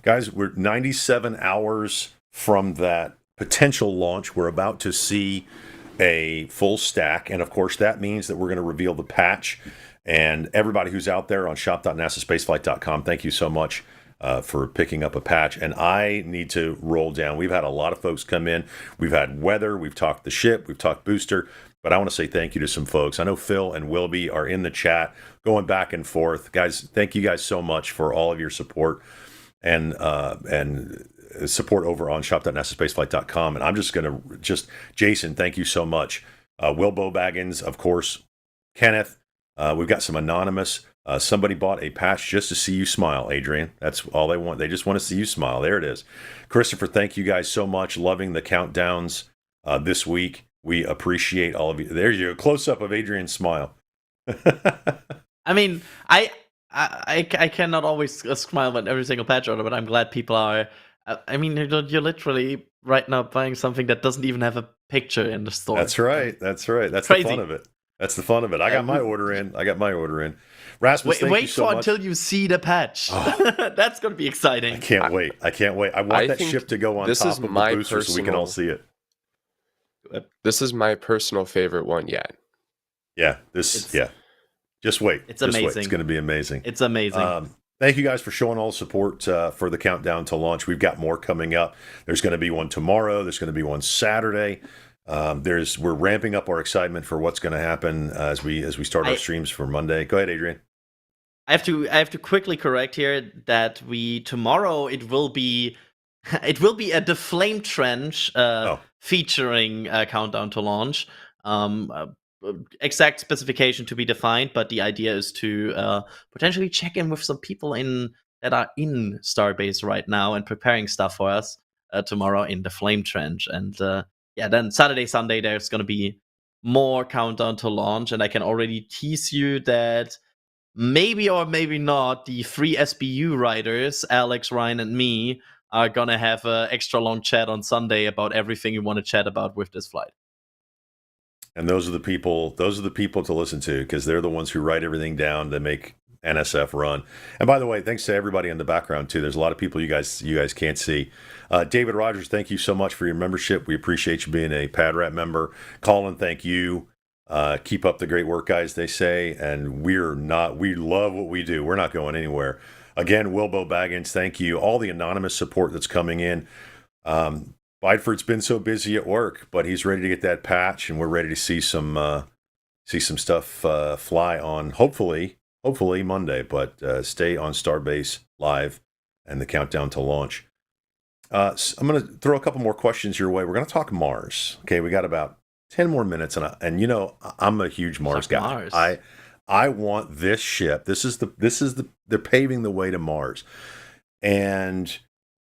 Guys, we're 97 hours from that potential launch. We're about to see a full stack, and of course that means that we're going to reveal the patch. And everybody who's out there on shop.nasaspaceflight.com, thank you so much for picking up a patch. And I need to roll down. We've had a lot of folks come in. We've had weather, we've talked the ship, we've talked booster, but I want to say thank you to some folks. I know Phil and Wilby are in the chat going back and forth. Guys, thank you guys so much for all of your support and support over on shop.nasaspaceflight.com. And I'm just going to Jason, thank you so much. Wilbo Baggins, of course, Kenneth. We've got some anonymous. Somebody bought a patch just to see you smile, Adrian. That's all they want. They just want to see you smile. There it is. Christopher, thank you guys so much. Loving the countdowns this week. We appreciate all of you. There you go. Close up of Adrian's smile. I mean, I cannot always smile at every single patch order, but I'm glad people are. I mean, you're literally right now buying something that doesn't even have a picture in the store. That's right. That's crazy. the fun of it. That's the fun of it. I got my order in. Rasmus, thank you so much. Until you see the patch. Oh. That's going to be exciting. I can't wait. I want that ship to go on top of the booster so we can all see it. This is my personal favorite one yet. Yeah, just wait. It's just amazing. Wait. It's going to be amazing. It's amazing. Thank you guys for showing all the support for the countdown to launch. We've got more coming up. There's going to be one tomorrow. There's going to be one Saturday. We're ramping up our excitement for what's going to happen as we start our streams for Monday. Go ahead, Adrian. I have to quickly correct here that tomorrow it will be at the Flame Trench featuring Countdown to Launch. Exact specification to be defined, but the idea is to potentially check in with some people that are in Starbase right now and preparing stuff for us tomorrow in the Flame Trench. And then Saturday, Sunday, there's going to be more Countdown to Launch, and I can already tease you that maybe or maybe not, the 3 SBU riders, Alex, Ryan, and me, are going to have an extra long chat on Sunday about everything you want to chat about with this flight. And those are the people to listen to, because they're the ones who write everything down to make NSF run. And by the way, thanks to everybody in the background too. There's a lot of people you guys can't see. David Rogers, thank you so much for your membership. We appreciate you being a PadRat member. Colin, thank you. Keep up the great work, guys, they say. And we love what we do. We're not going anywhere. Again, Wilbo Baggins, thank you. All the anonymous support that's coming in. Bideford's been so busy at work, but he's ready to get that patch, and we're ready to see some stuff fly on hopefully Monday. But stay on Starbase Live and the countdown to launch. So I'm going to throw a couple more questions your way. We're going to talk Mars. Okay, we got about 10 more minutes, and I'm a huge Mars guy. Mars. I want this ship. They're paving the way to Mars, and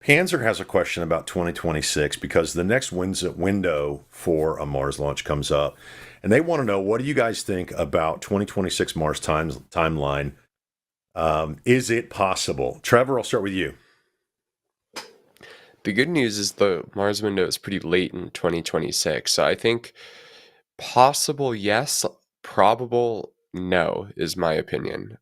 Panzer has a question about 2026 because the next window for a Mars launch comes up, and they want to know, what do you guys think about 2026 Mars timeline? Is it possible? Trevor, I'll start with you. The good news is the Mars window is pretty late in 2026. So I think possible, yes. Probable, no, is my opinion.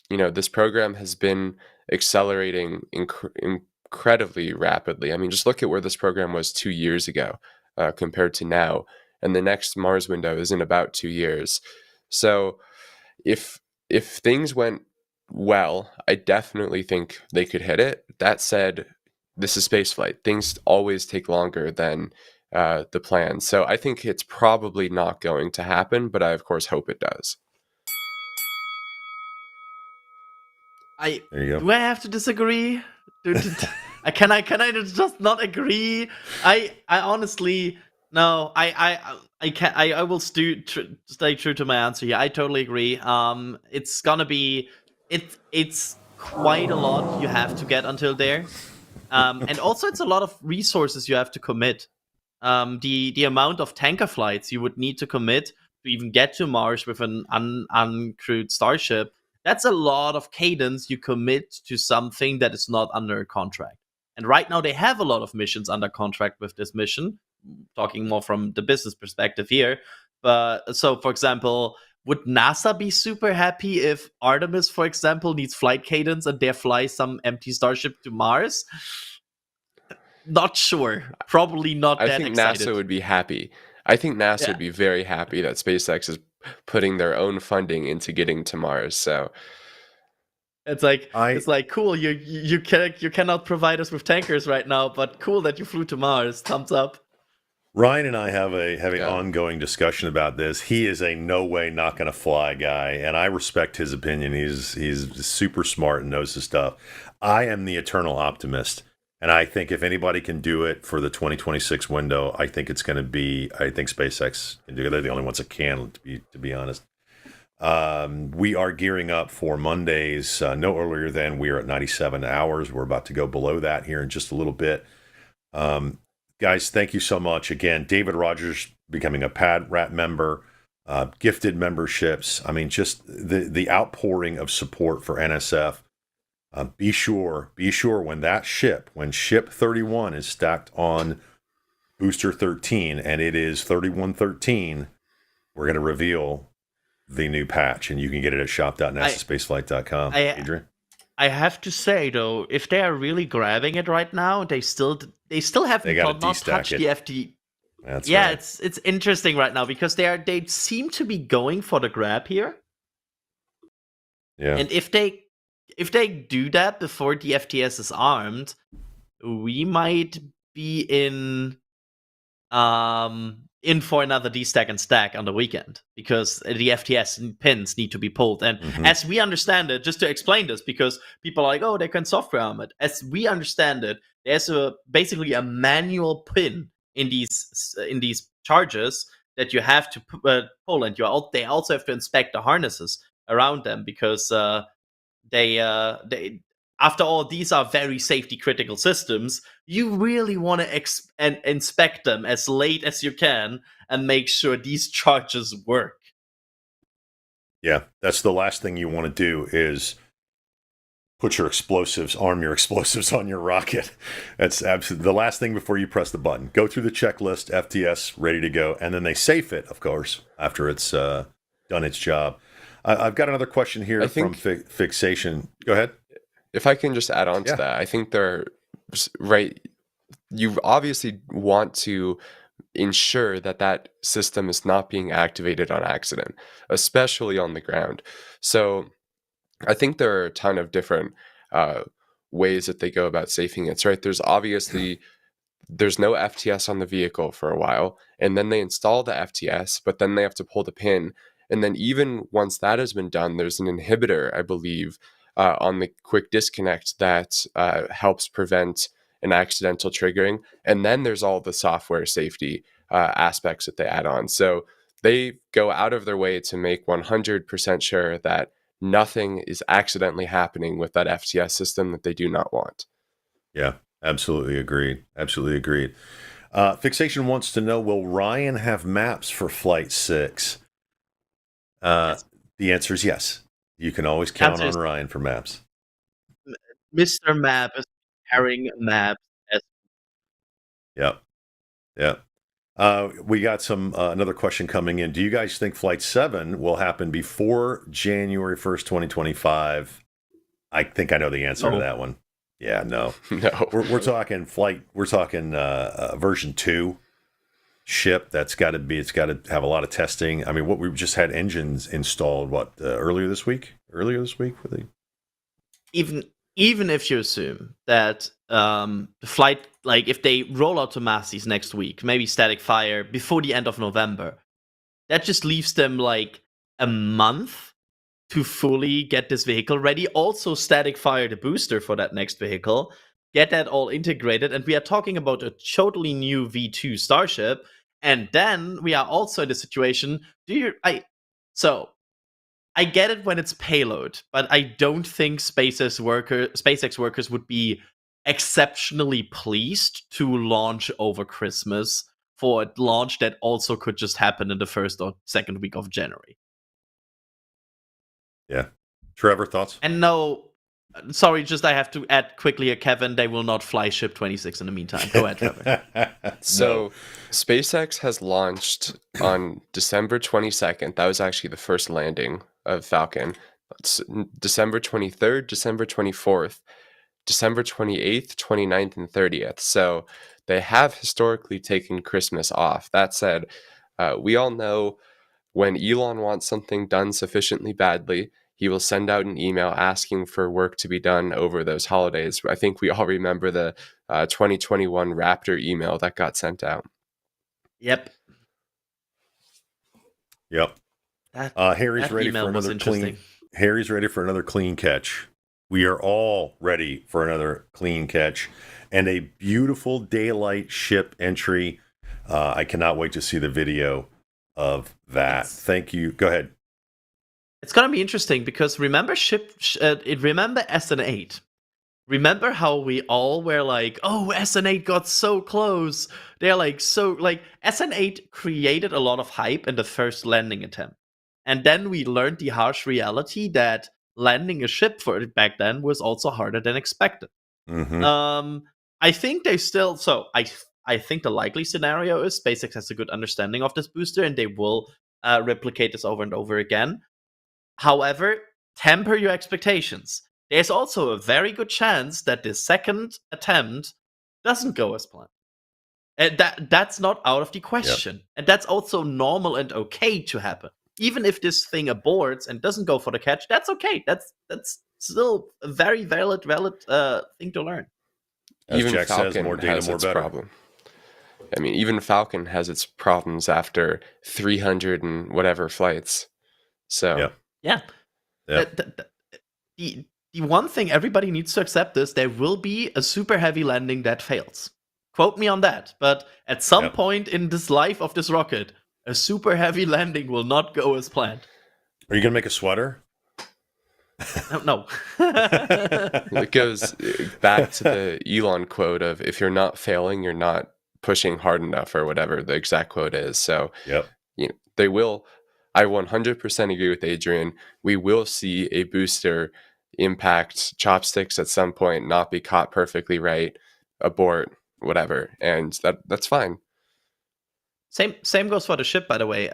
This program has been accelerating incredibly rapidly. I mean, just look at where this program was 2 years ago compared to now. And the next Mars window is in about 2 years. So if things went well, I definitely think they could hit it. That said, this is spaceflight. Things always take longer than the plan. So I think it's probably not going to happen, but I, of course, hope it does. There you go. Do I have to disagree? Can I just not agree? I honestly no. I can't. I will stay true to my answer here. I totally agree. It's gonna be it's quite a lot you have to get until there, and also it's a lot of resources you have to commit. The amount of tanker flights you would need to commit to even get to Mars with an uncrewed Starship. That's a lot of cadence you commit to something that is not under a contract. And right now they have a lot of missions under contract with this mission, talking more from the business perspective here. But so, for example, would NASA be super happy if Artemis, for example, needs flight cadence and they fly some empty Starship to Mars? Not sure. Probably not that excited. I think NASA would be happy. I think NASA would be very happy that SpaceX is putting their own funding into getting to Mars. So it's like cool. You cannot provide us with tankers right now, but cool that you flew to Mars. Thumbs up. Ryan and I have an ongoing discussion about this. He is a no way not going to fly guy, and I respect his opinion. He's super smart and knows his stuff. I am the eternal optimist. And I think if anybody can do it for the 2026 window, I think it's going to be, I think SpaceX can do it. They're the only ones that can, to be honest. We are gearing up for Mondays, no earlier than we are at 97 hours. We're about to go below that here in just a little bit. Guys, thank you so much. Again, David Rogers becoming a Pad Rat member, gifted memberships. I mean, just the outpouring of support for NSF. Be sure when ship 31 is stacked on booster 13 and it is 3113, we're going to reveal the new patch, and you can get it at shop.nasaspaceflight.com. Adrian? I have to say though, if they are really grabbing it right now, they still haven't not touched the FT. That's right. It's interesting right now because they seem to be going for the grab here. Yeah. And if they do that before the FTS is armed, we might be in for another destack and stack on the weekend because the FTS pins need to be pulled. And as we understand it, just to explain this, because people are like, oh, they can software arm it. As we understand it, there's basically a manual pin in these charges that you have to pull, and they also have to inspect the harnesses around them because they after all, these are very safety critical systems. You really want to inspect them as late as you can and make sure these charges work. Yeah, that's the last thing you want to do is arm your explosives on your rocket. That's absolutely the last thing before you press the button. Go through the checklist, FTS, ready to go, and then they safe it, of course, after it's done its job. I've got another question here from Fixation. Go ahead. If I can just add on to that, I think you obviously want to ensure that system is not being activated on accident, especially on the ground. So I think there are a ton of different ways that they go about safing it. Right? There's no FTS on the vehicle for a while, and then they install the FTS, but then they have to pull the pin. And then even once that has been done, there's an inhibitor, I believe, on the quick disconnect that helps prevent an accidental triggering. And then there's all the software safety aspects that they add on. So they go out of their way to make 100% sure that nothing is accidentally happening with that FTS system that they do not want. Yeah, absolutely agreed. Absolutely agreed. Fixation wants to know, will Ryan have maps for Flight 6? Yes. The answer is yes. You can always count Answer on is Ryan for maps. Mr. Map is carrying maps as Yep. Yep. We got some another question coming in. Do you guys think Flight 7 will happen before January 1st, 2025? I think I know the answer to No. that one. Yeah, no. No. We're talking flight. We're talking version 2 ship. It's got to have a lot of testing. I mean, what we've just had engines installed. Earlier this week? Were they? even if you assume that the flight, like if they roll out to Massey's next week, maybe static fire before the end of November, that just leaves them like a month to fully get this vehicle ready. Also, static fire the booster for that next vehicle, get that all integrated, and we are talking about a totally new V2 Starship. And then we are also in the situation. I get it when it's payload, but I don't think SpaceX workers would be exceptionally pleased to launch over Christmas for a launch that also could just happen in the first or second week of January. Yeah. Trevor, thoughts? And no, sorry, just I have to add quickly, Kevin, they will not fly Ship 26 in the meantime. Go ahead, Trevor. So SpaceX has launched on December 22nd. That was actually the first landing of Falcon. It's December 23rd, December 24th, December 28th, 29th, and 30th. So they have historically taken Christmas off. That said, we all know when Elon wants something done sufficiently badly, he will send out an email asking for work to be done over those holidays. I think we all remember the 2021 Raptor email that got sent out. Yep. Yep. Harry's ready for another clean. Harry's ready for another clean catch. We are all ready for another clean catch and a beautiful daylight ship entry. I cannot wait to see the video of that. Thank you. Go ahead. It's gonna be interesting because remember remember SN8. Remember how we all were like, oh, SN8 got so close. They're like SN8 created a lot of hype in the first landing attempt. And then we learned the harsh reality that landing a ship for it back then was also harder than expected. Mm-hmm. I think they still I think the likely scenario is SpaceX has a good understanding of this booster and they will replicate this over and over again. However, temper your expectations. There's also a very good chance that the second attempt doesn't go as planned. And that's not out of the question. Yep. And that's also normal and okay to happen. Even if this thing aborts and doesn't go for the catch, that's okay. That's still a very valid thing to learn. As even Jack Falcon says, more data, has more its better. problem. I mean, even Falcon has its problems after 300 and whatever flights. So yeah. The one thing everybody needs to accept is there will be a super heavy landing that fails. Quote me on that. But at some point in this life of this rocket, a super heavy landing will not go as planned. Are you going to make a sweater? No. It goes back to the Elon quote of, if you're not failing, you're not pushing hard enough, or whatever the exact quote is. So they will. I 100% agree with Adrian. We will see a booster impact chopsticks at some point, not be caught perfectly right, abort, whatever, and that's fine. Same goes for the ship, by the way.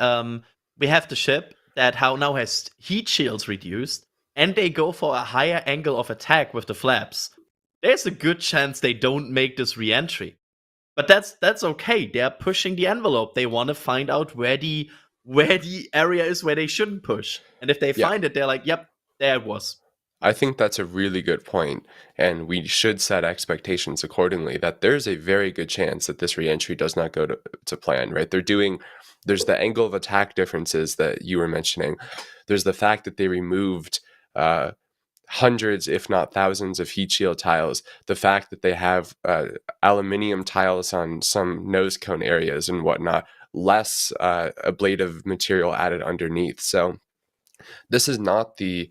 We have the ship that now has heat shields reduced, and they go for a higher angle of attack with the flaps. There's a good chance they don't make this re-entry. But that's okay. They're pushing the envelope. They want to find out where the area is where they shouldn't push. And if they find it, they're like, yep, there it was. I think that's a really good point, and we should set expectations accordingly, that there's a very good chance that this reentry does not go to plan, right? There's the angle of attack differences that you were mentioning. There's the fact that they removed hundreds, if not thousands, of heat shield tiles. The fact that they have aluminium tiles on some nose cone areas and whatnot, less ablative material added underneath. So this is not the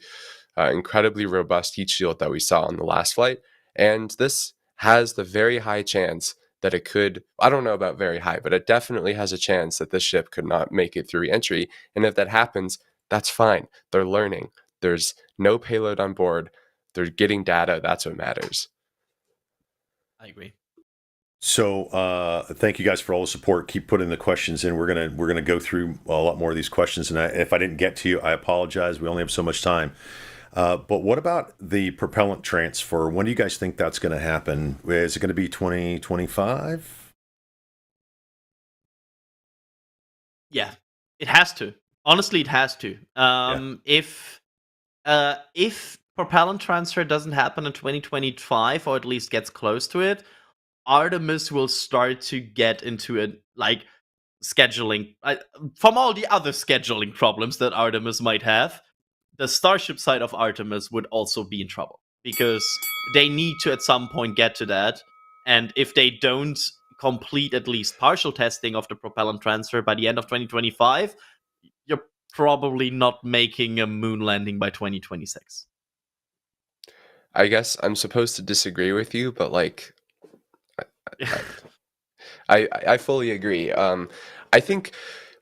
incredibly robust heat shield that we saw on the last flight. And this has the very high chance that it could, I don't know about very high, but it definitely has a chance that this ship could not make it through re-entry. And if that happens, that's fine. They're learning. There's no payload on board. They're getting data. That's what matters. I agree. So thank you guys for all the support. Keep putting the questions in. We're gonna go through a lot more of these questions, and if I didn't get to you, I apologize. We only have so much time. But what about the propellant transfer? When do you guys think that's going to happen? Is it going to be 2025? Yeah, it has to. Honestly, it has to. If propellant transfer doesn't happen in 2025, or at least gets close to it, Artemis will start to get into a scheduling from all the other scheduling problems that Artemis might have. The Starship side of Artemis would also be in trouble because they need to at some point get to that, and if they don't complete at least partial testing of the propellant transfer by the end of 2025, you're probably not making a moon landing by 2026. I guess I'm supposed to disagree with you, but I fully agree. I think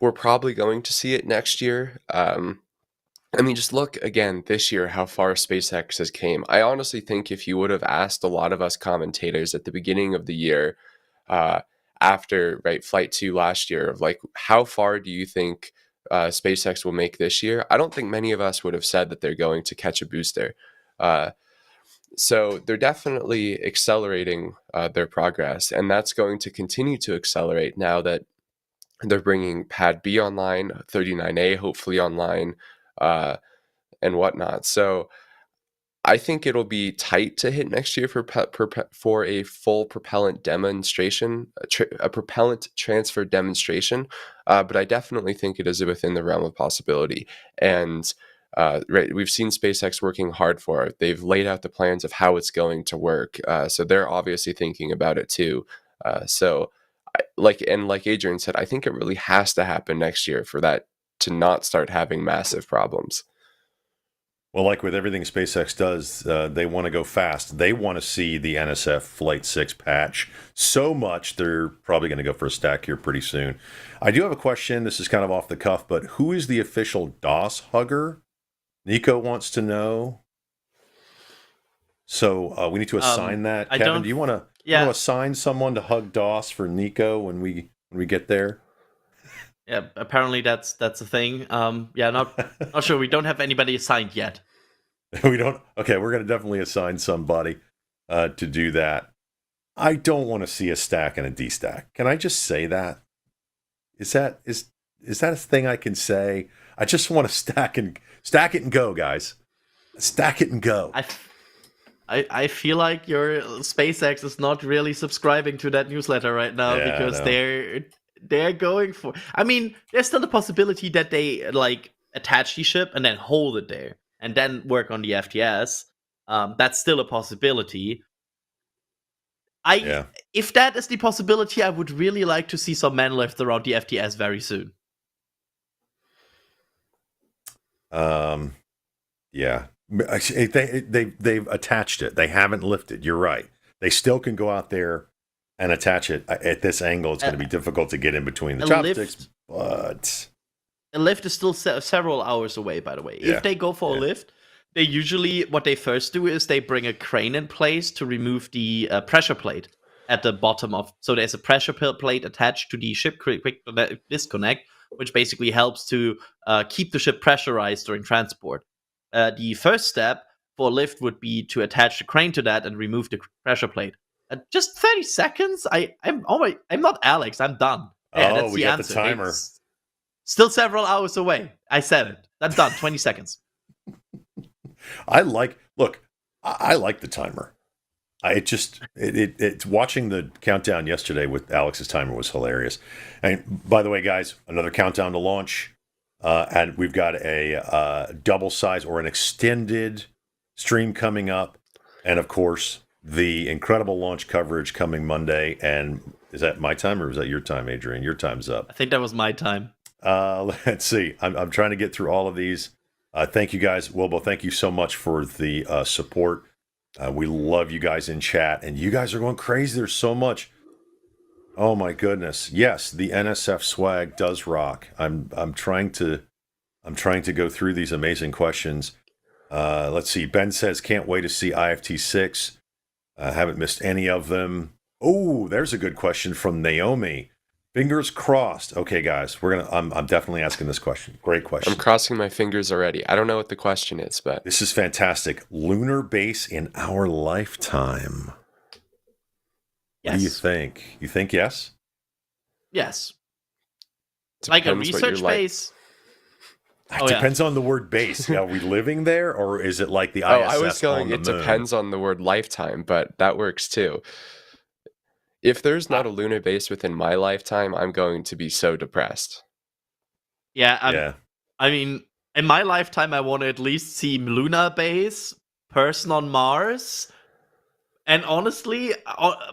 we're probably going to see it next year. I mean, just look again this year how far SpaceX has came. I honestly think if you would have asked a lot of us commentators at the beginning of the year, after Flight 2 last year, of how far do you think SpaceX will make this year? I don't think many of us would have said that they're going to catch a booster. So they're definitely accelerating their progress, and that's going to continue to accelerate now that they're bringing Pad B online, 39A hopefully online, and whatnot. So I think it'll be tight to hit next year for a full propellant demonstration, a propellant transfer demonstration. But I definitely think it is within the realm of possibility. And we've seen SpaceX working hard for it. They've laid out the plans of how it's going to work. So they're obviously thinking about it too. Like Adrian said, I think it really has to happen next year for that to not start having massive problems. Well, like with everything SpaceX does, they want to go fast. They want to see the NSF Flight 6 patch so much they're probably going to go for a stack here pretty soon. I do have a question. This is kind of off the cuff, but who is the official DOS hugger? Nico wants to know. So we need to assign that. Kevin, do you want to assign someone to hug DOS for Nico when we get there? Yeah, apparently that's a thing. Not sure. We don't have anybody assigned yet. We don't. Okay, we're going to definitely assign somebody to do that. I don't want to see a stack and a destack. Can I just say that? Is that a thing I can say? I just want to stack it and go, guys. Stack it and go. I feel like your SpaceX is not really subscribing to that newsletter right now because they're going for. I mean, there's still the possibility that they attach the ship and then hold it there and then work on the FTS. That's still a possibility. If that is the possibility, I would really like to see some man left around the FTS very soon. Yeah. They've attached it. They haven't lifted. You're right. They still can go out there and attach it. At this angle, it's going to be difficult to get in between the chopsticks, but a lift is still several hours away, by the way. If they go for a lift, they usually, what they first do is they bring a crane in place to remove the pressure plate at the bottom of. So there's a pressure plate attached to the ship quick disconnect, which basically helps to keep the ship pressurized during transport. The first step for a lift would be to attach the crane to that and remove the pressure plate. Just 30 seconds? I'm not Alex. I'm done. Yeah, that's we the got answer. the timer. It's still several hours away. I said it. That's done. 20 seconds. I like the timer. It's watching the countdown yesterday with Alex's timer was hilarious. And by the way, guys, another countdown to launch, and we've got a double size or an extended stream coming up, and of course the incredible launch coverage coming Monday. And is that my time or is that your time, Adrian? Your time's up. I think that was my time. Let's see. I'm trying to get through all of these. Thank you guys. Wilbo, thank you so much for the support. We love you guys in chat, and you guys are going crazy. There's so much. Oh my goodness! Yes, the NSF swag does rock. I'm trying to go through these amazing questions. Let's see. Ben says can't wait to see IFT6. Haven't missed any of them. Oh, there's a good question from Naomi. Fingers crossed. Okay, guys, I'm definitely asking this question. Great question. I'm crossing my fingers already. I don't know what the question is, but this is fantastic. Lunar base in our lifetime. Yes. What do you think? You think yes? Yes. Like a research base. It depends on the word base. Are we living there, or is it like the ISS I was going, on the it moon? depends on the word lifetime, but that works too. If there's not a lunar base within my lifetime, I'm going to be so depressed. Yeah. I mean, in my lifetime, I want to at least see lunar base, person on Mars, and honestly,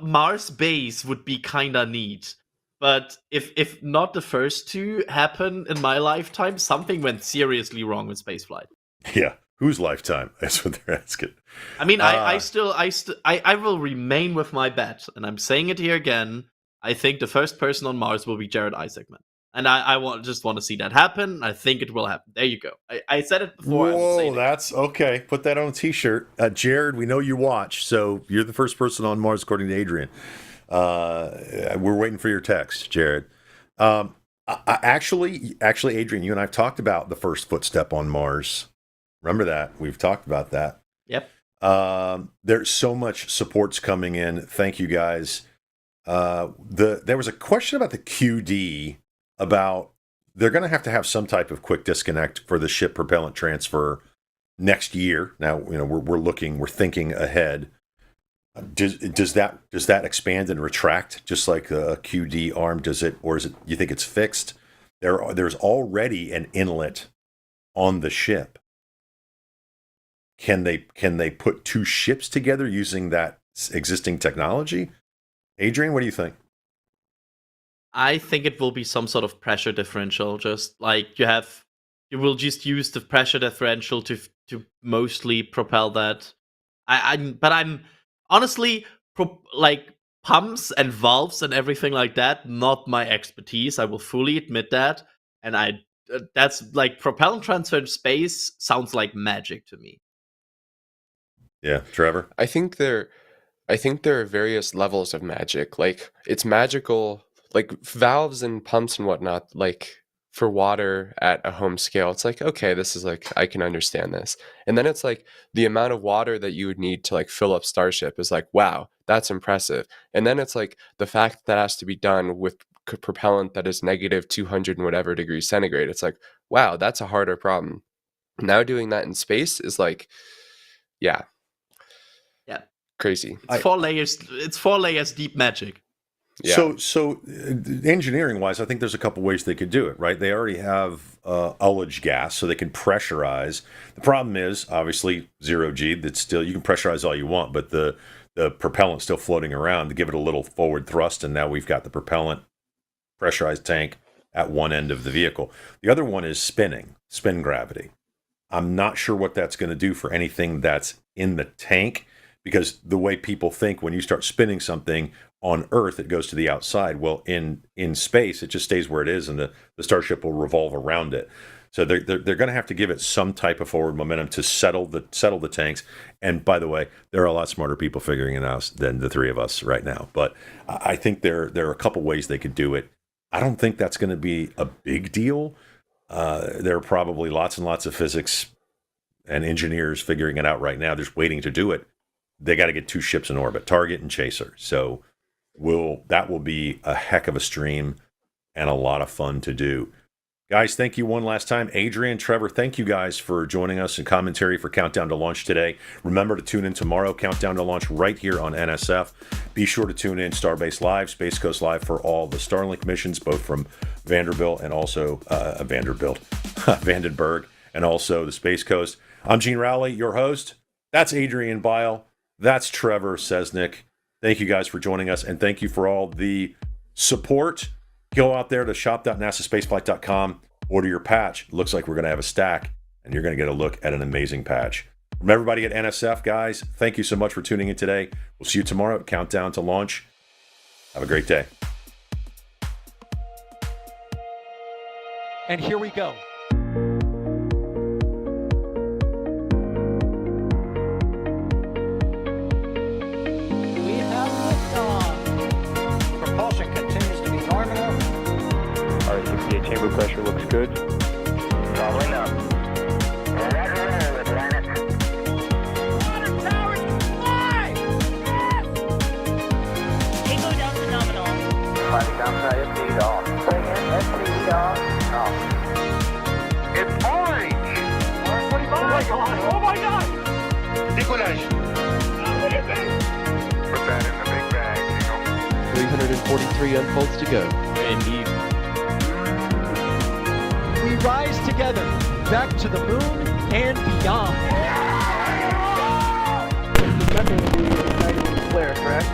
Mars base would be kind of neat. But if not the first two happen in my lifetime, something went seriously wrong with spaceflight. Yeah, whose lifetime? That's what they're asking. I mean, I will remain with my bet, and I'm saying it here again. I think the first person on Mars will be Jared Isaacman, and I just want to see that happen. I think it will happen. There you go. I said it before. Whoa, that's okay. Put that on a T-shirt, Jared. We know you watch, so you're the first person on Mars, according to Adrian. We're waiting for your text, Jared. Actually, Adrian, you and I have talked about the first footstep on Mars. Remember that? We've talked about that. Yep. There's so much support's coming in. Thank you guys. There was a question about the QD about they're going to have some type of quick disconnect for the ship propellant transfer next year. Now, we're thinking ahead. Does that expand and retract just like a QD arm? Does it, or is it? You think it's fixed? There's already an inlet on the ship. Can they put two ships together using that existing technology? Adrian, what do you think? I think it will be some sort of pressure differential. Just like you will just use the pressure differential to mostly propel that. I'm honestly, like pumps and valves and everything like that, not my expertise. I will fully admit that. And that's like propellant transfer in space sounds like magic to me. Yeah, Trevor? I think there are various levels of magic. Like, it's magical, like valves and pumps and whatnot, like for water at a home scale, it's like, okay, this is like, I can understand this. And then it's like the amount of water that you would need to like fill up Starship is like, wow, that's impressive. And then it's like the fact that has to be done with propellant that is negative 200 and whatever degrees centigrade. It's like, wow, that's a harder problem. Now doing that in space is like, yeah. Crazy. It's 4 layers deep magic. Yeah. So engineering wise, I think there's a couple ways they could do it, right? They already have ullage gas, so they can pressurize. The problem is obviously 0G. That's still, you can pressurize all you want, but the propellant's still floating around to give it a little forward thrust, and now we've got the propellant pressurized tank at one end of the vehicle. The other one is spin gravity. I'm not sure what that's going to do for anything that's in the tank, because the way people think, when you start spinning something on Earth, it goes to the outside. Well, in space, it just stays where it is, and the Starship will revolve around it. So they're going to have to give it some type of forward momentum to settle the tanks. And by the way, there are a lot smarter people figuring it out than the three of us right now. But I think there are a couple ways they could do it. I don't think that's going to be a big deal. There are probably lots and lots of physics and engineers figuring it out right now, just waiting to do it. They got to get two ships in orbit, Target and Chaser. So that will be a heck of a stream and a lot of fun to do. Guys, thank you one last time. Adrian, Trevor, thank you guys for joining us in commentary for Countdown to Launch today. Remember to tune in tomorrow, Countdown to Launch right here on NSF. Be sure to tune in Starbase Live, Space Coast Live for all the Starlink missions, both from Vanderbilt and also Vandenberg, and also the Space Coast. I'm Gene Rowley, your host. That's Adrian Bile. That's Trevor Sesnick. Thank you guys for joining us, and thank you for all the support. Go out there to shop.nasaspaceflight.com, order your patch. It looks like we're going to have a stack, and you're going to get a look at an amazing patch. From everybody at NSF, guys, thank you so much for tuning in today. We'll see you tomorrow at Countdown to Launch. Have a great day. And here we go. We have liftoff. Propulsion continues to be nominal. RA-68 chamber pressure looks good. Following up. Roger, with Linus. Water towers, fly! Yes! Echo down to nominal. Flight downside FD off. Bring in FD off. It's orange! Oh my god! Oh my god! Decollage. What is it? Put that in the big bag, 343 unfolds to go. Indeed. We rise together back to the moon and beyond. Flare, correct?